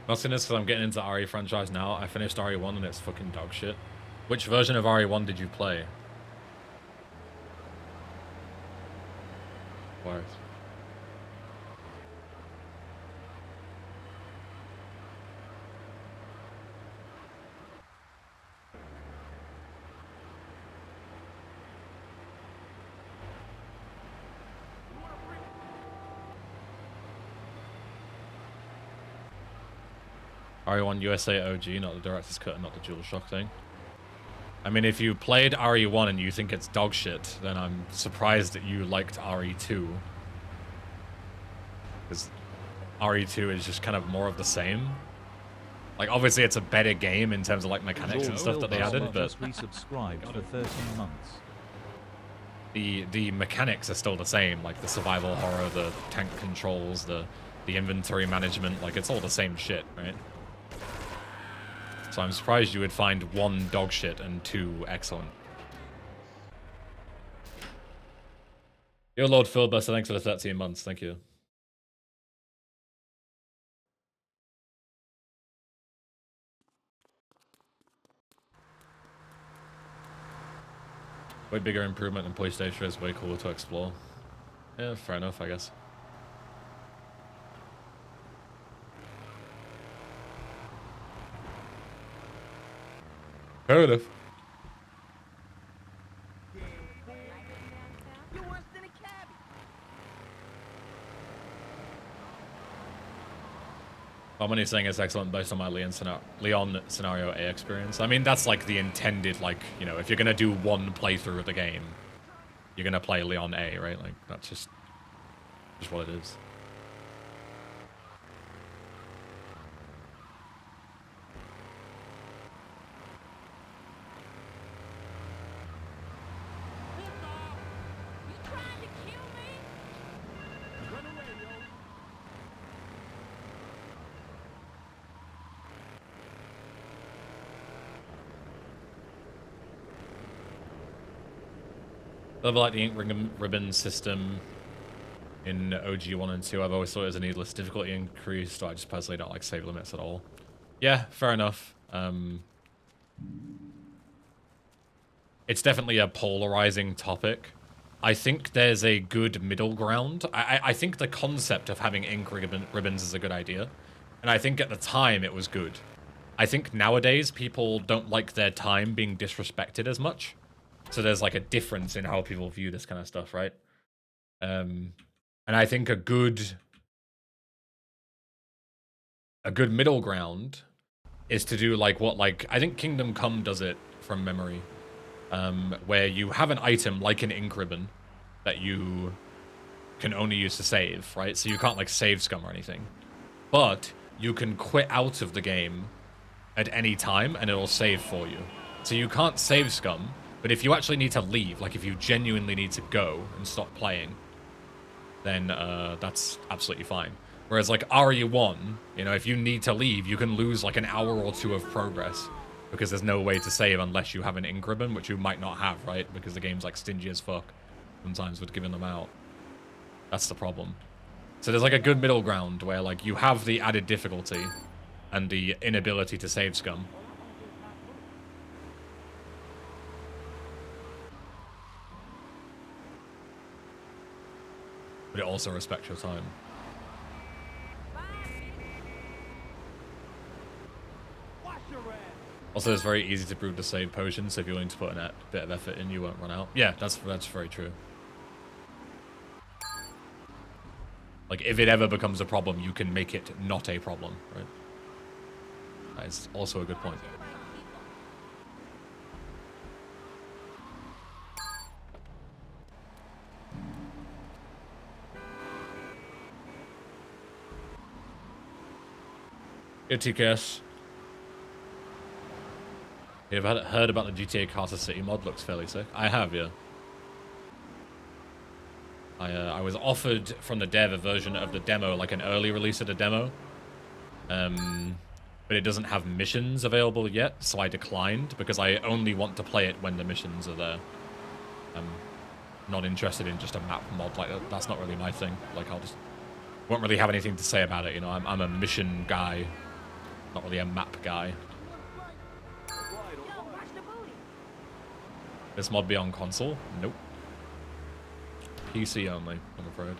I'm saying this because I'm getting into RE franchise now. I finished RE1 and it's fucking dog shit. Which version of RE1 did you play? Why? RE1 USA OG, not the director's cut and not the DualShock thing. I mean, if you played RE1 and you think it's dog shit, then I'm surprised that you liked RE2. Because RE2 is just kind of more of the same. Like, obviously it's a better game in terms of, like, mechanics and stuff that they added, but... Just resubscribed for 13 months. The mechanics are still the same, like the survival horror, the tank controls, the inventory management, like, it's all the same shit, right? So I'm surprised you would find 1 dog shit and 2 excellent. Yo, Lord Filibuster, thanks for the 13 months, thank you. Way bigger improvement than PlayStation is way cooler to explore. Yeah, fair enough, I guess. Fair enough. Harmony saying it's excellent based on my Leon scenario A experience. I mean, that's like the intended, like, you know, if you're gonna do 1 playthrough of the game, you're gonna play Leon A, right? Like, that's just what it is. I like the ink ribbon system in OG 1 and 2. I've always thought it was a needless difficulty increase, so I just personally don't like save limits at all. Yeah, fair enough. It's definitely a polarizing topic. I think there's a good middle ground. I think the concept of having ink ribbons is a good idea. And I think at the time it was good. I think nowadays people don't like their time being disrespected as much. So there's like a difference in how people view this kind of stuff, right? And I think a good middle ground is to do like what, like, I think Kingdom Come does it from memory, where you have an item like an ink ribbon that you can only use to save, right? So you can't like save scum or anything, but you can quit out of the game at any time and it'll save for you. So you can't save scum, but if you actually need to leave, like if you genuinely need to go and stop playing, then that's absolutely fine. Whereas like RE1, you know, if you need to leave, you can lose like an hour or 2 of progress because there's no way to save unless you have an ink ribbon, which you might not have, right? Because the game's like stingy as fuck sometimes with giving them out. That's the problem. So there's like a good middle ground where like you have the added difficulty and the inability to save scum. But it also respects your time. Also, it's very easy to brew the save potion, so if you're willing to put a bit of effort in, you won't run out. Yeah, that's very true. Like, if it ever becomes a problem, you can make it not a problem, right? That is also a good point. Good TKS. You've heard about the GTA Carter City mod? Looks fairly sick. I have, yeah. I was offered from the dev a version of the demo, like an early release of the demo. But it doesn't have missions available yet, so I declined because I only want to play it when the missions are there. I'm not interested in just a map mod, like that's not really my thing. Like won't really have anything to say about it, you know. I'm a mission guy, not really a map guy. This mod be on console? Nope. PC only, I'm afraid.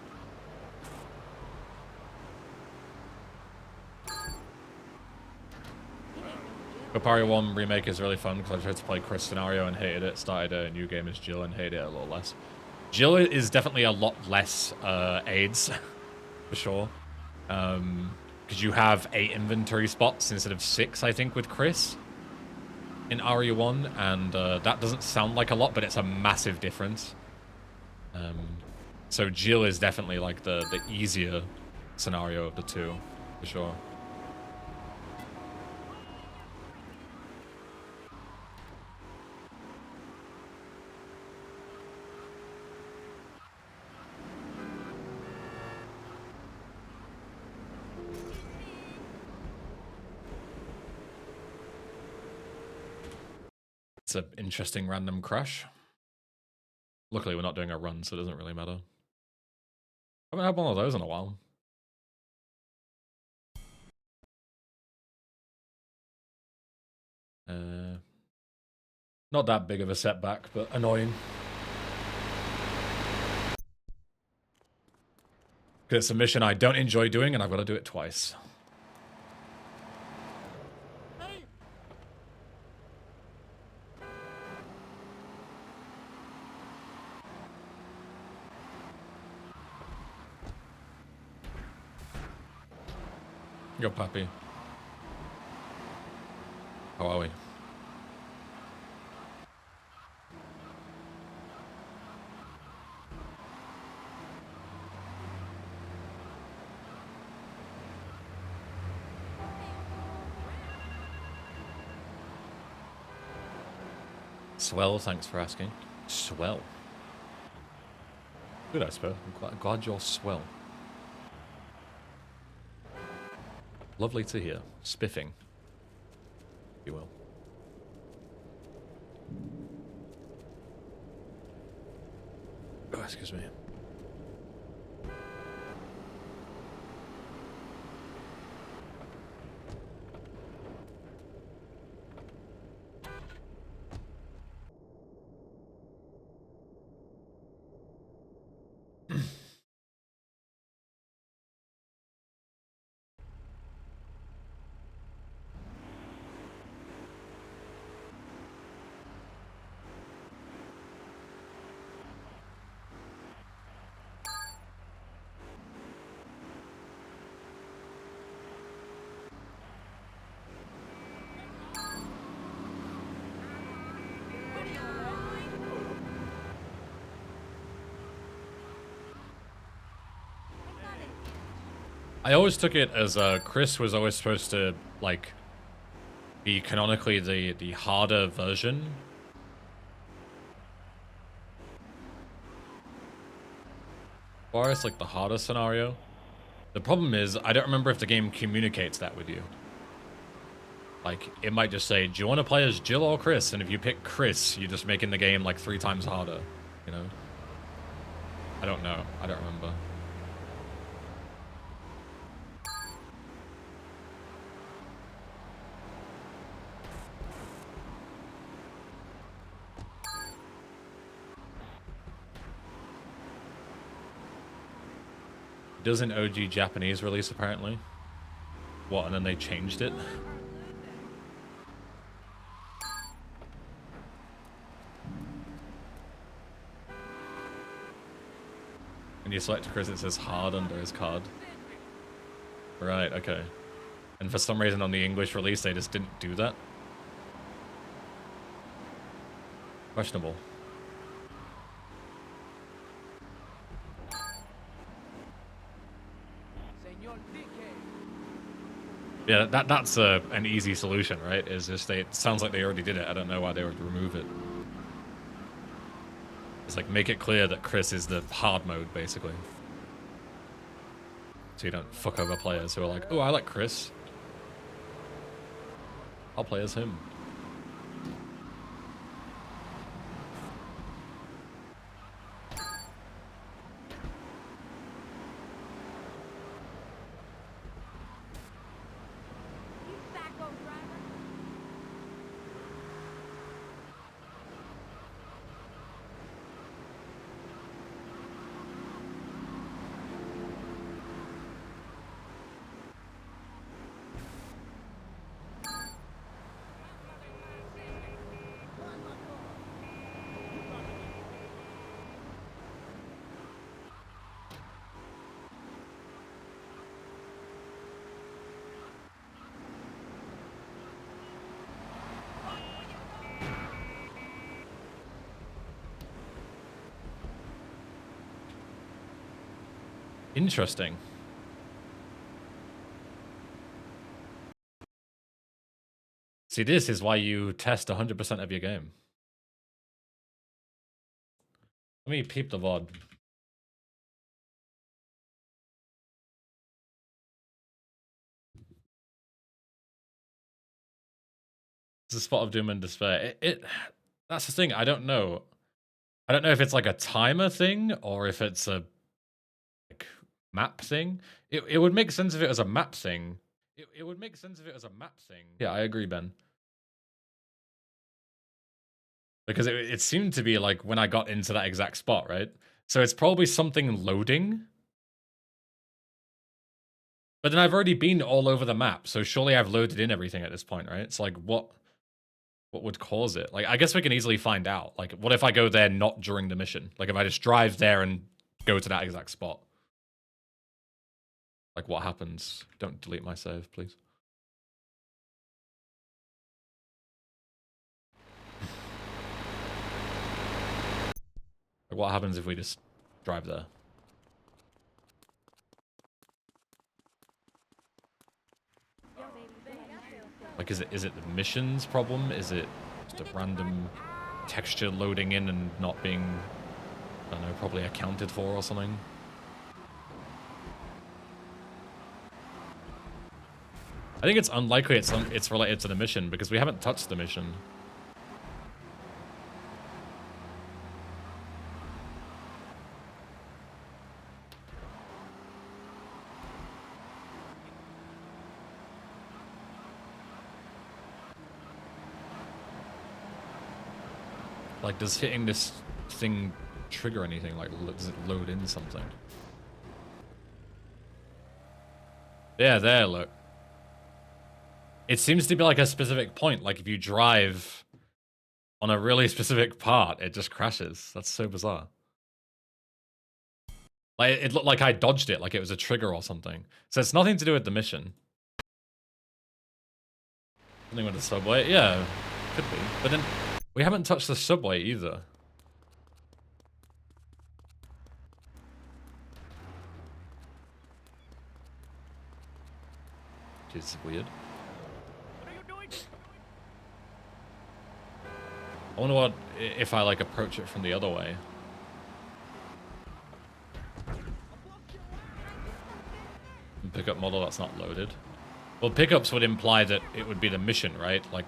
Kopari 1 remake is really fun because I tried to play Chris scenario and hated it. Started a new game as Jill and hated it a little less. Jill is definitely a lot less AIDS, for sure. because you have 8 inventory spots instead of 6, I think, with Chris in RE1, and that doesn't sound like a lot, but it's a massive difference. So Jill is definitely like the easier scenario of the two, for sure. It's an interesting random crash. Luckily, we're not doing a run, so it doesn't really matter. I haven't had one of those in a while. Not that big of a setback, but annoying. Because it's a mission I don't enjoy doing, and I've got to do it twice. Yo, puppy. How are we? Swell, thanks for asking. Swell. Good, I suppose. I'm quite glad you're swell. Lovely to hear. Spiffing, if you will. Oh, excuse me. I always took it as Chris was always supposed to like be canonically the harder version. Or it's like the harder scenario. The problem is I don't remember if the game communicates that with you. Like it might just say, do you want to play as Jill or Chris? And if you pick Chris, you're just making the game like 3 times harder, you know? I don't know. I don't remember. It does an OG Japanese release apparently. What, and then they changed it? When you select Chris, it says hard under his card. Right, okay. And for some reason on the English release, they just didn't do that. Questionable. Yeah, that's an easy solution, right? Is just it sounds like they already did it. I don't know why they would remove it. It's like make it clear that Chris is the hard mode, basically. So you don't fuck over players who are like, oh, I like Chris. I'll play as him. Interesting. See, this is why you test 100% of your game. Let me peep the VOD. It's a spot of doom and despair. That's the thing. I don't know. I don't know if it's like a timer thing or if it's a like map thing. It would make sense if it was a map thing. It would make sense if it was a map thing. Yeah, I agree, Ben. Because it seemed to be like when I got into that exact spot, right? So it's probably something loading. But then I've already been all over the map, so surely I've loaded in everything at this point, right? It's like, what would cause it? Like, I guess we can easily find out. Like, what if I go there not during the mission? Like, if I just drive there and go to that exact spot? Like, what happens? Don't delete my save, please. Like, what happens if we just drive there? Like, is it the mission's problem? Is it just a random texture loading in and not being, I don't know, probably accounted for or something? I think it's unlikely it's related to the mission because we haven't touched the mission. Like, does hitting this thing trigger anything? Like, does it load in something? Yeah, there, look. It seems to be like a specific point. Like, if you drive on a really specific part, it just crashes. That's so bizarre. Like, it looked like I dodged it, like it was a trigger or something. So it's nothing to do with the mission. Something with the subway? Yeah, could be. But then, we haven't touched the subway either. Jeez, it's weird. I wonder what if I like approach it from the other way. Pickup model that's not loaded. Well, pickups would imply that it would be the mission, right? Like,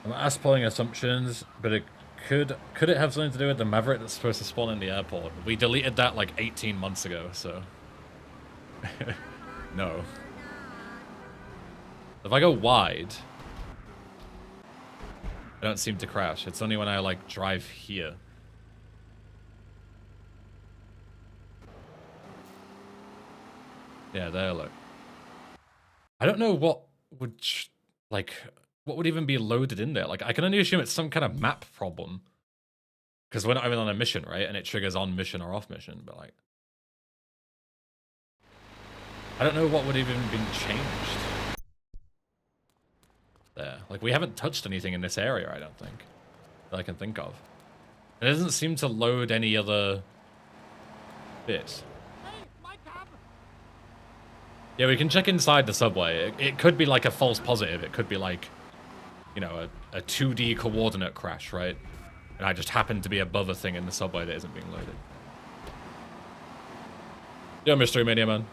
I'm ass-pulling assumptions, but it could it have something to do with the Maverick that's supposed to spawn in the airport? We deleted that like 18 months ago, so no. If I go wide, I don't seem to crash. It's only when I like drive here. Yeah, there, look. I don't know what would like what would even be loaded in there. Like, I can only assume it's some kind of map problem. Because we're not even on a mission, right? And it triggers on mission or off mission, but like, I don't know what would even been changed. There. Like, we haven't touched anything in this area, I don't think. That I can think of. It doesn't seem to load any other bits. Hey, my cab! Yeah, we can check inside the subway. It could be like a false positive. It could be like, you know, a 2D coordinate crash, right? And I just happen to be above a thing in the subway that isn't being loaded. Yo, Mystery Mania Man.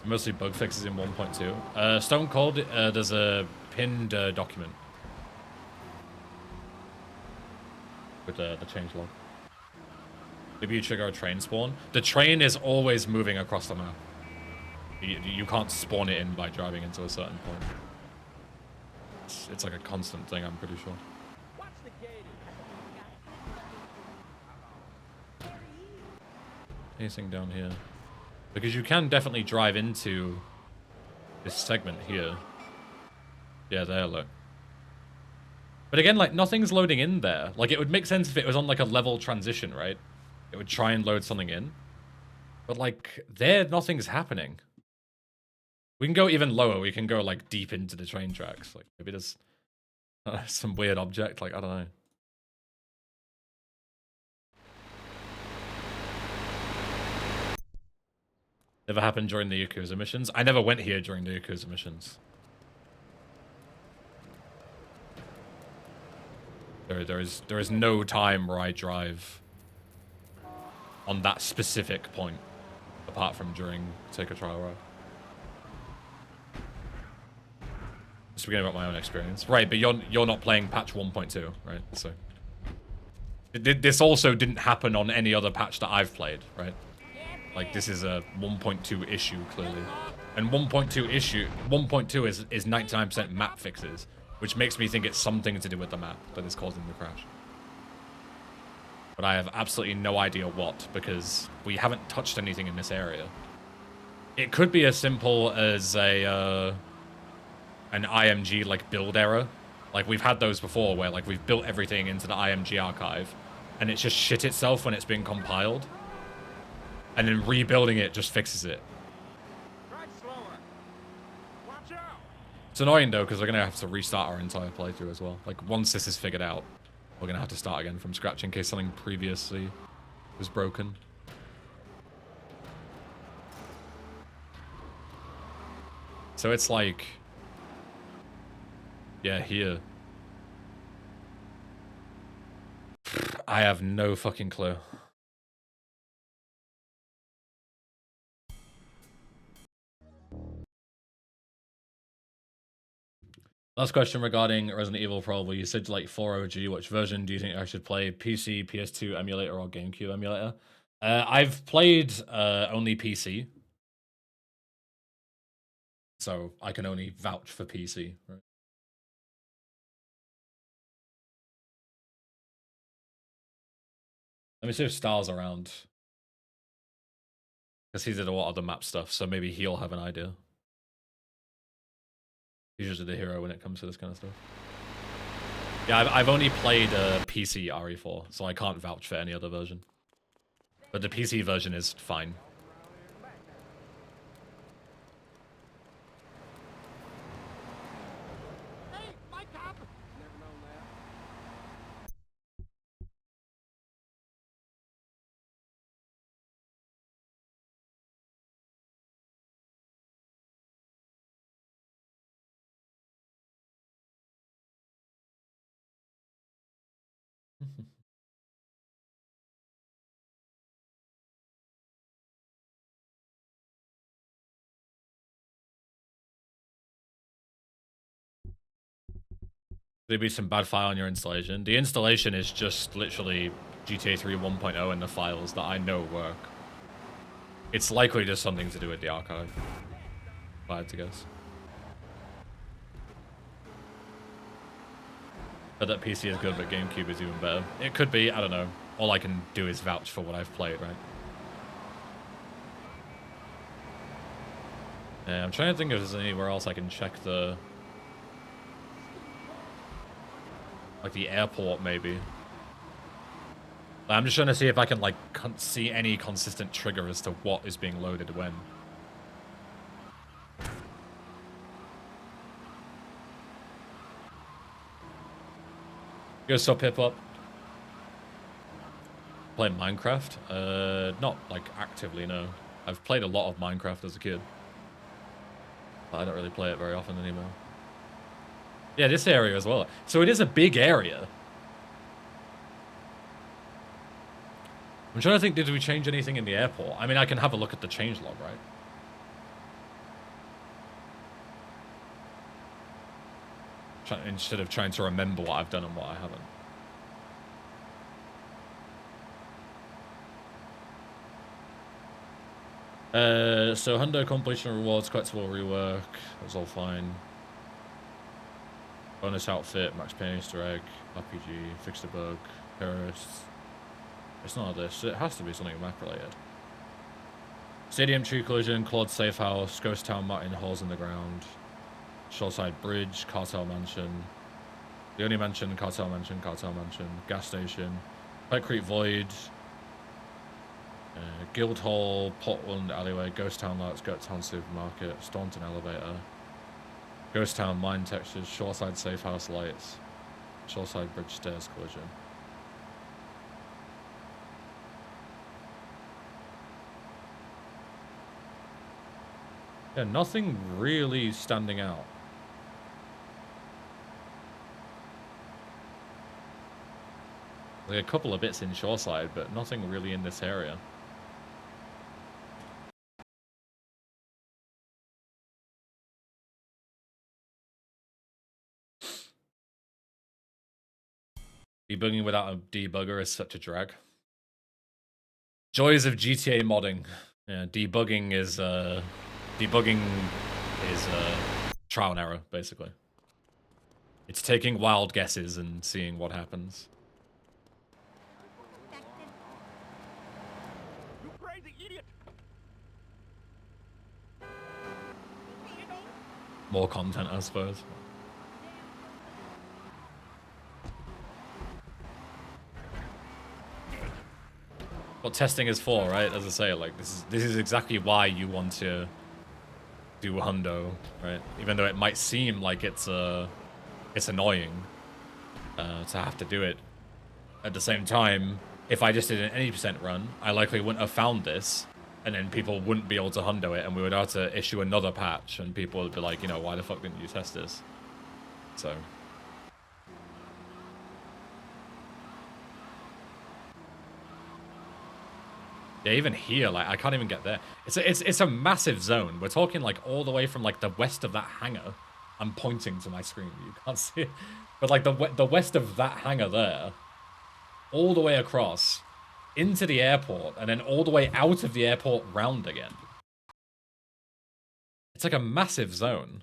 Mostly bug fixes in 1.2. Stone Cold, there's a pinned document with the changelog. Maybe you trigger a train spawn. The train is always moving across the map. You can't spawn it in by driving into a certain point. It's like a constant thing, I'm pretty sure. Watch the gate. Anything down here? Because you can definitely drive into this segment here. Yeah, there, look. But again, like, nothing's loading in there. Like, it would make sense if it was on, like, a level transition, right? it would try and load something in. But like, there, nothing's happening. We can go even lower. We can go like deep into the train tracks. Like maybe there's some weird object. Like I don't know. Never happened during the Yakuza missions. I never went here during the Yakuza missions. There is no time where I drive on that specific point, apart from during Take a Trial Ride. Speaking about my own experience, right? But you're not playing patch 1.2, right? So this also didn't happen on any other patch that I've played, right? Like this is a 1.2 issue clearly, and 1.2 is 99% map fixes, which makes me think it's something to do with the map that is causing the crash. But I have absolutely no idea what, because we haven't touched anything in this area. It could be as simple as an IMG like build error. Like we've had those before where like we've built everything into the IMG archive and it's just shit itself when it's being compiled. And then rebuilding it just fixes it. It's annoying though, because we're going to have to restart our entire playthrough as well. Like once this is figured out, we're going to have to start again from scratch in case something previously was broken. So it's like, yeah, here. I have no fucking clue. Last question regarding Resident Evil probably. You said like 4 OG. Which version do you think I should play? PC, PS2 emulator, or GameCube emulator? I've played only PC. So I can only vouch for PC, right? Let me see if Star's around. Because he did a lot of the map stuff, so maybe he'll have an idea. He's usually the hero when it comes to this kind of stuff. Yeah, I've only played PC RE4, so I can't vouch for any other version. But the PC version is fine. Hey, my cop! There'd be some bad file on your installation. The installation is just literally GTA 3 1.0 and the files that I know work. It's likely just something to do with the archive, if I had to guess. But that PC is good, but GameCube is even better. It could be, I don't know. All I can do is vouch for what I've played, right? Yeah, I'm trying to think if there's anywhere else I can check the... like the airport, maybe. I'm just trying to see if I can, like, see any consistent trigger as to what is being loaded when. Go stop hip hop. Play Minecraft? Not, like, actively, no. I've played a lot of Minecraft as a kid. But I don't really play it very often anymore. Yeah, this area as well. So it is a big area. I'm trying to think, did we change anything in the airport? I mean, I can have a look at the changelog, right? Instead of trying to remember what I've done and what I haven't. So Hundo completion rewards, collectible rework, that's all fine. Bonus outfit, Max Payne Easter egg, RPG, fixed a bug, terrorists. It's none of this, it has to be something map related. Stadium tree collision, Claude safe house, Ghost Town Martin, holes in the ground. Shoreside Bridge, Cartel Mansion. The only mansion, Cartel Mansion, Gas Station. Pike Creek Void. Guildhall, Portland alleyway, Ghost Town lights, Goat Town supermarket, Staunton elevator, Ghost Town mine textures, Shoreside safe house lights, Shoreside bridge stairs collision. Yeah, nothing really standing out. Like a couple of bits in Shoreside, but nothing really in this area. Debugging without a debugger is such a drag. Joys of GTA modding. Yeah, debugging is trial and error, basically. It's taking wild guesses and seeing what happens. You crazy idiot! More content, I suppose. What testing is for, right? As I say, like this is exactly why you want to do hundo, right? Even though it might seem like it's annoying to have to do it. At the same time, if I just did an 80% run, I likely wouldn't have found this, and then people wouldn't be able to hundo it, and we would have to issue another patch, and people would be like, you know, why the fuck didn't you test this? So. Yeah, even here, like, I can't even get there. It's a massive zone. We're talking, like, all the way from, like, the west of that hangar. I'm pointing to my screen. You can't see it. But, like, the west of that hangar there, all the way across, into the airport, and then all the way out of the airport round again. It's like a massive zone.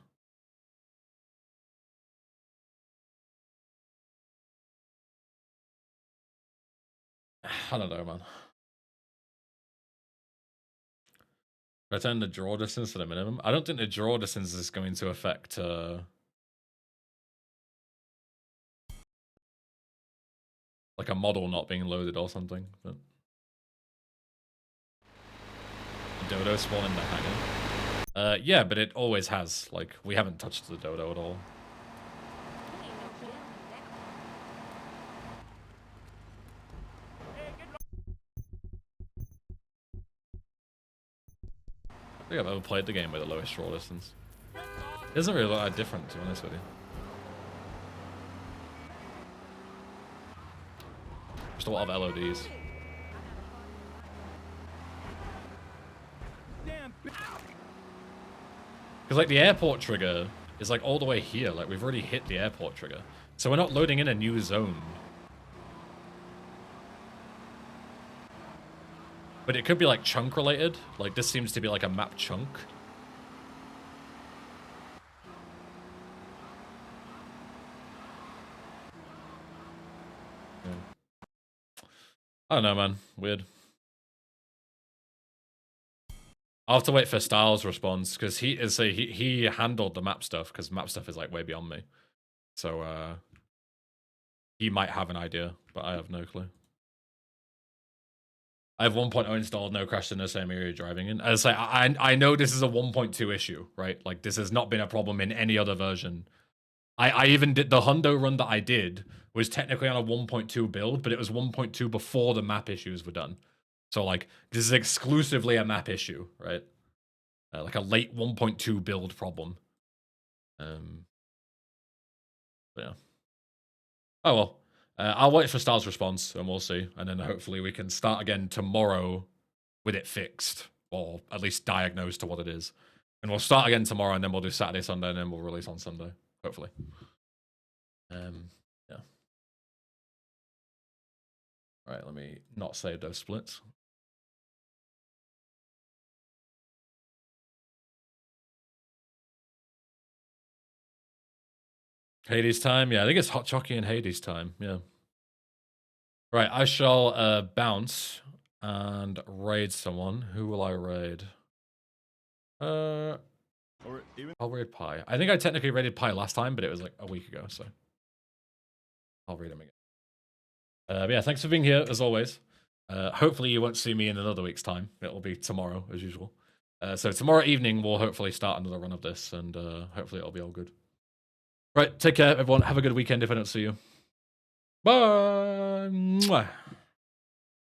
I don't know, man. I turn the draw distance to the minimum. I don't think the draw distance is going to affect like a model not being loaded or something. But dodo spawn in the hangar. Yeah, but it always has. Like, we haven't touched the dodo at all. I think I've ever played the game with the lowest draw distance. It doesn't really look that different, to be honest with you. Just a lot of LODs. Because, like, the airport trigger is, like, all the way here. Like, we've already hit the airport trigger. So we're not loading in a new zone. But it could be, like, chunk related. Like, this seems to be, like, a map chunk. Yeah. I don't know, man. Weird. I'll have to wait for Styles' response, because he handled the map stuff, because map stuff is, like, way beyond me. So, he might have an idea, but I have no clue. I have 1.0 installed, no crash in the same area driving in. As I say, I know this is a 1.2 issue, right? Like, this has not been a problem in any other version. I even did the hundo run that I did was technically on a 1.2 build, but it was 1.2 before the map issues were done. So, like, this is exclusively a map issue, right? Like a late 1.2 build problem. But yeah. Oh, well. I'll wait for Star's response, and we'll see. And then hopefully we can start again tomorrow with it fixed. Or at least diagnosed to what it is. And we'll start again tomorrow, and then we'll do Saturday, Sunday, and then we'll release on Sunday. Hopefully. Yeah. Alright, let me not save those splits. Hades time? Yeah, I think it's Hot Chocky and Hades time. Yeah. Right, I shall bounce and raid someone. Who will I raid? I'll raid Pi. I think I technically raided Pi last time, but it was like a week ago, so I'll raid him again. But yeah, thanks for being here as always. Hopefully you won't see me in another week's time. It'll be tomorrow, as usual. So tomorrow evening, we'll hopefully start another run of this, and hopefully it'll be all good. Right, take care, everyone. Have a good weekend if I don't see you. Bye! Mwah.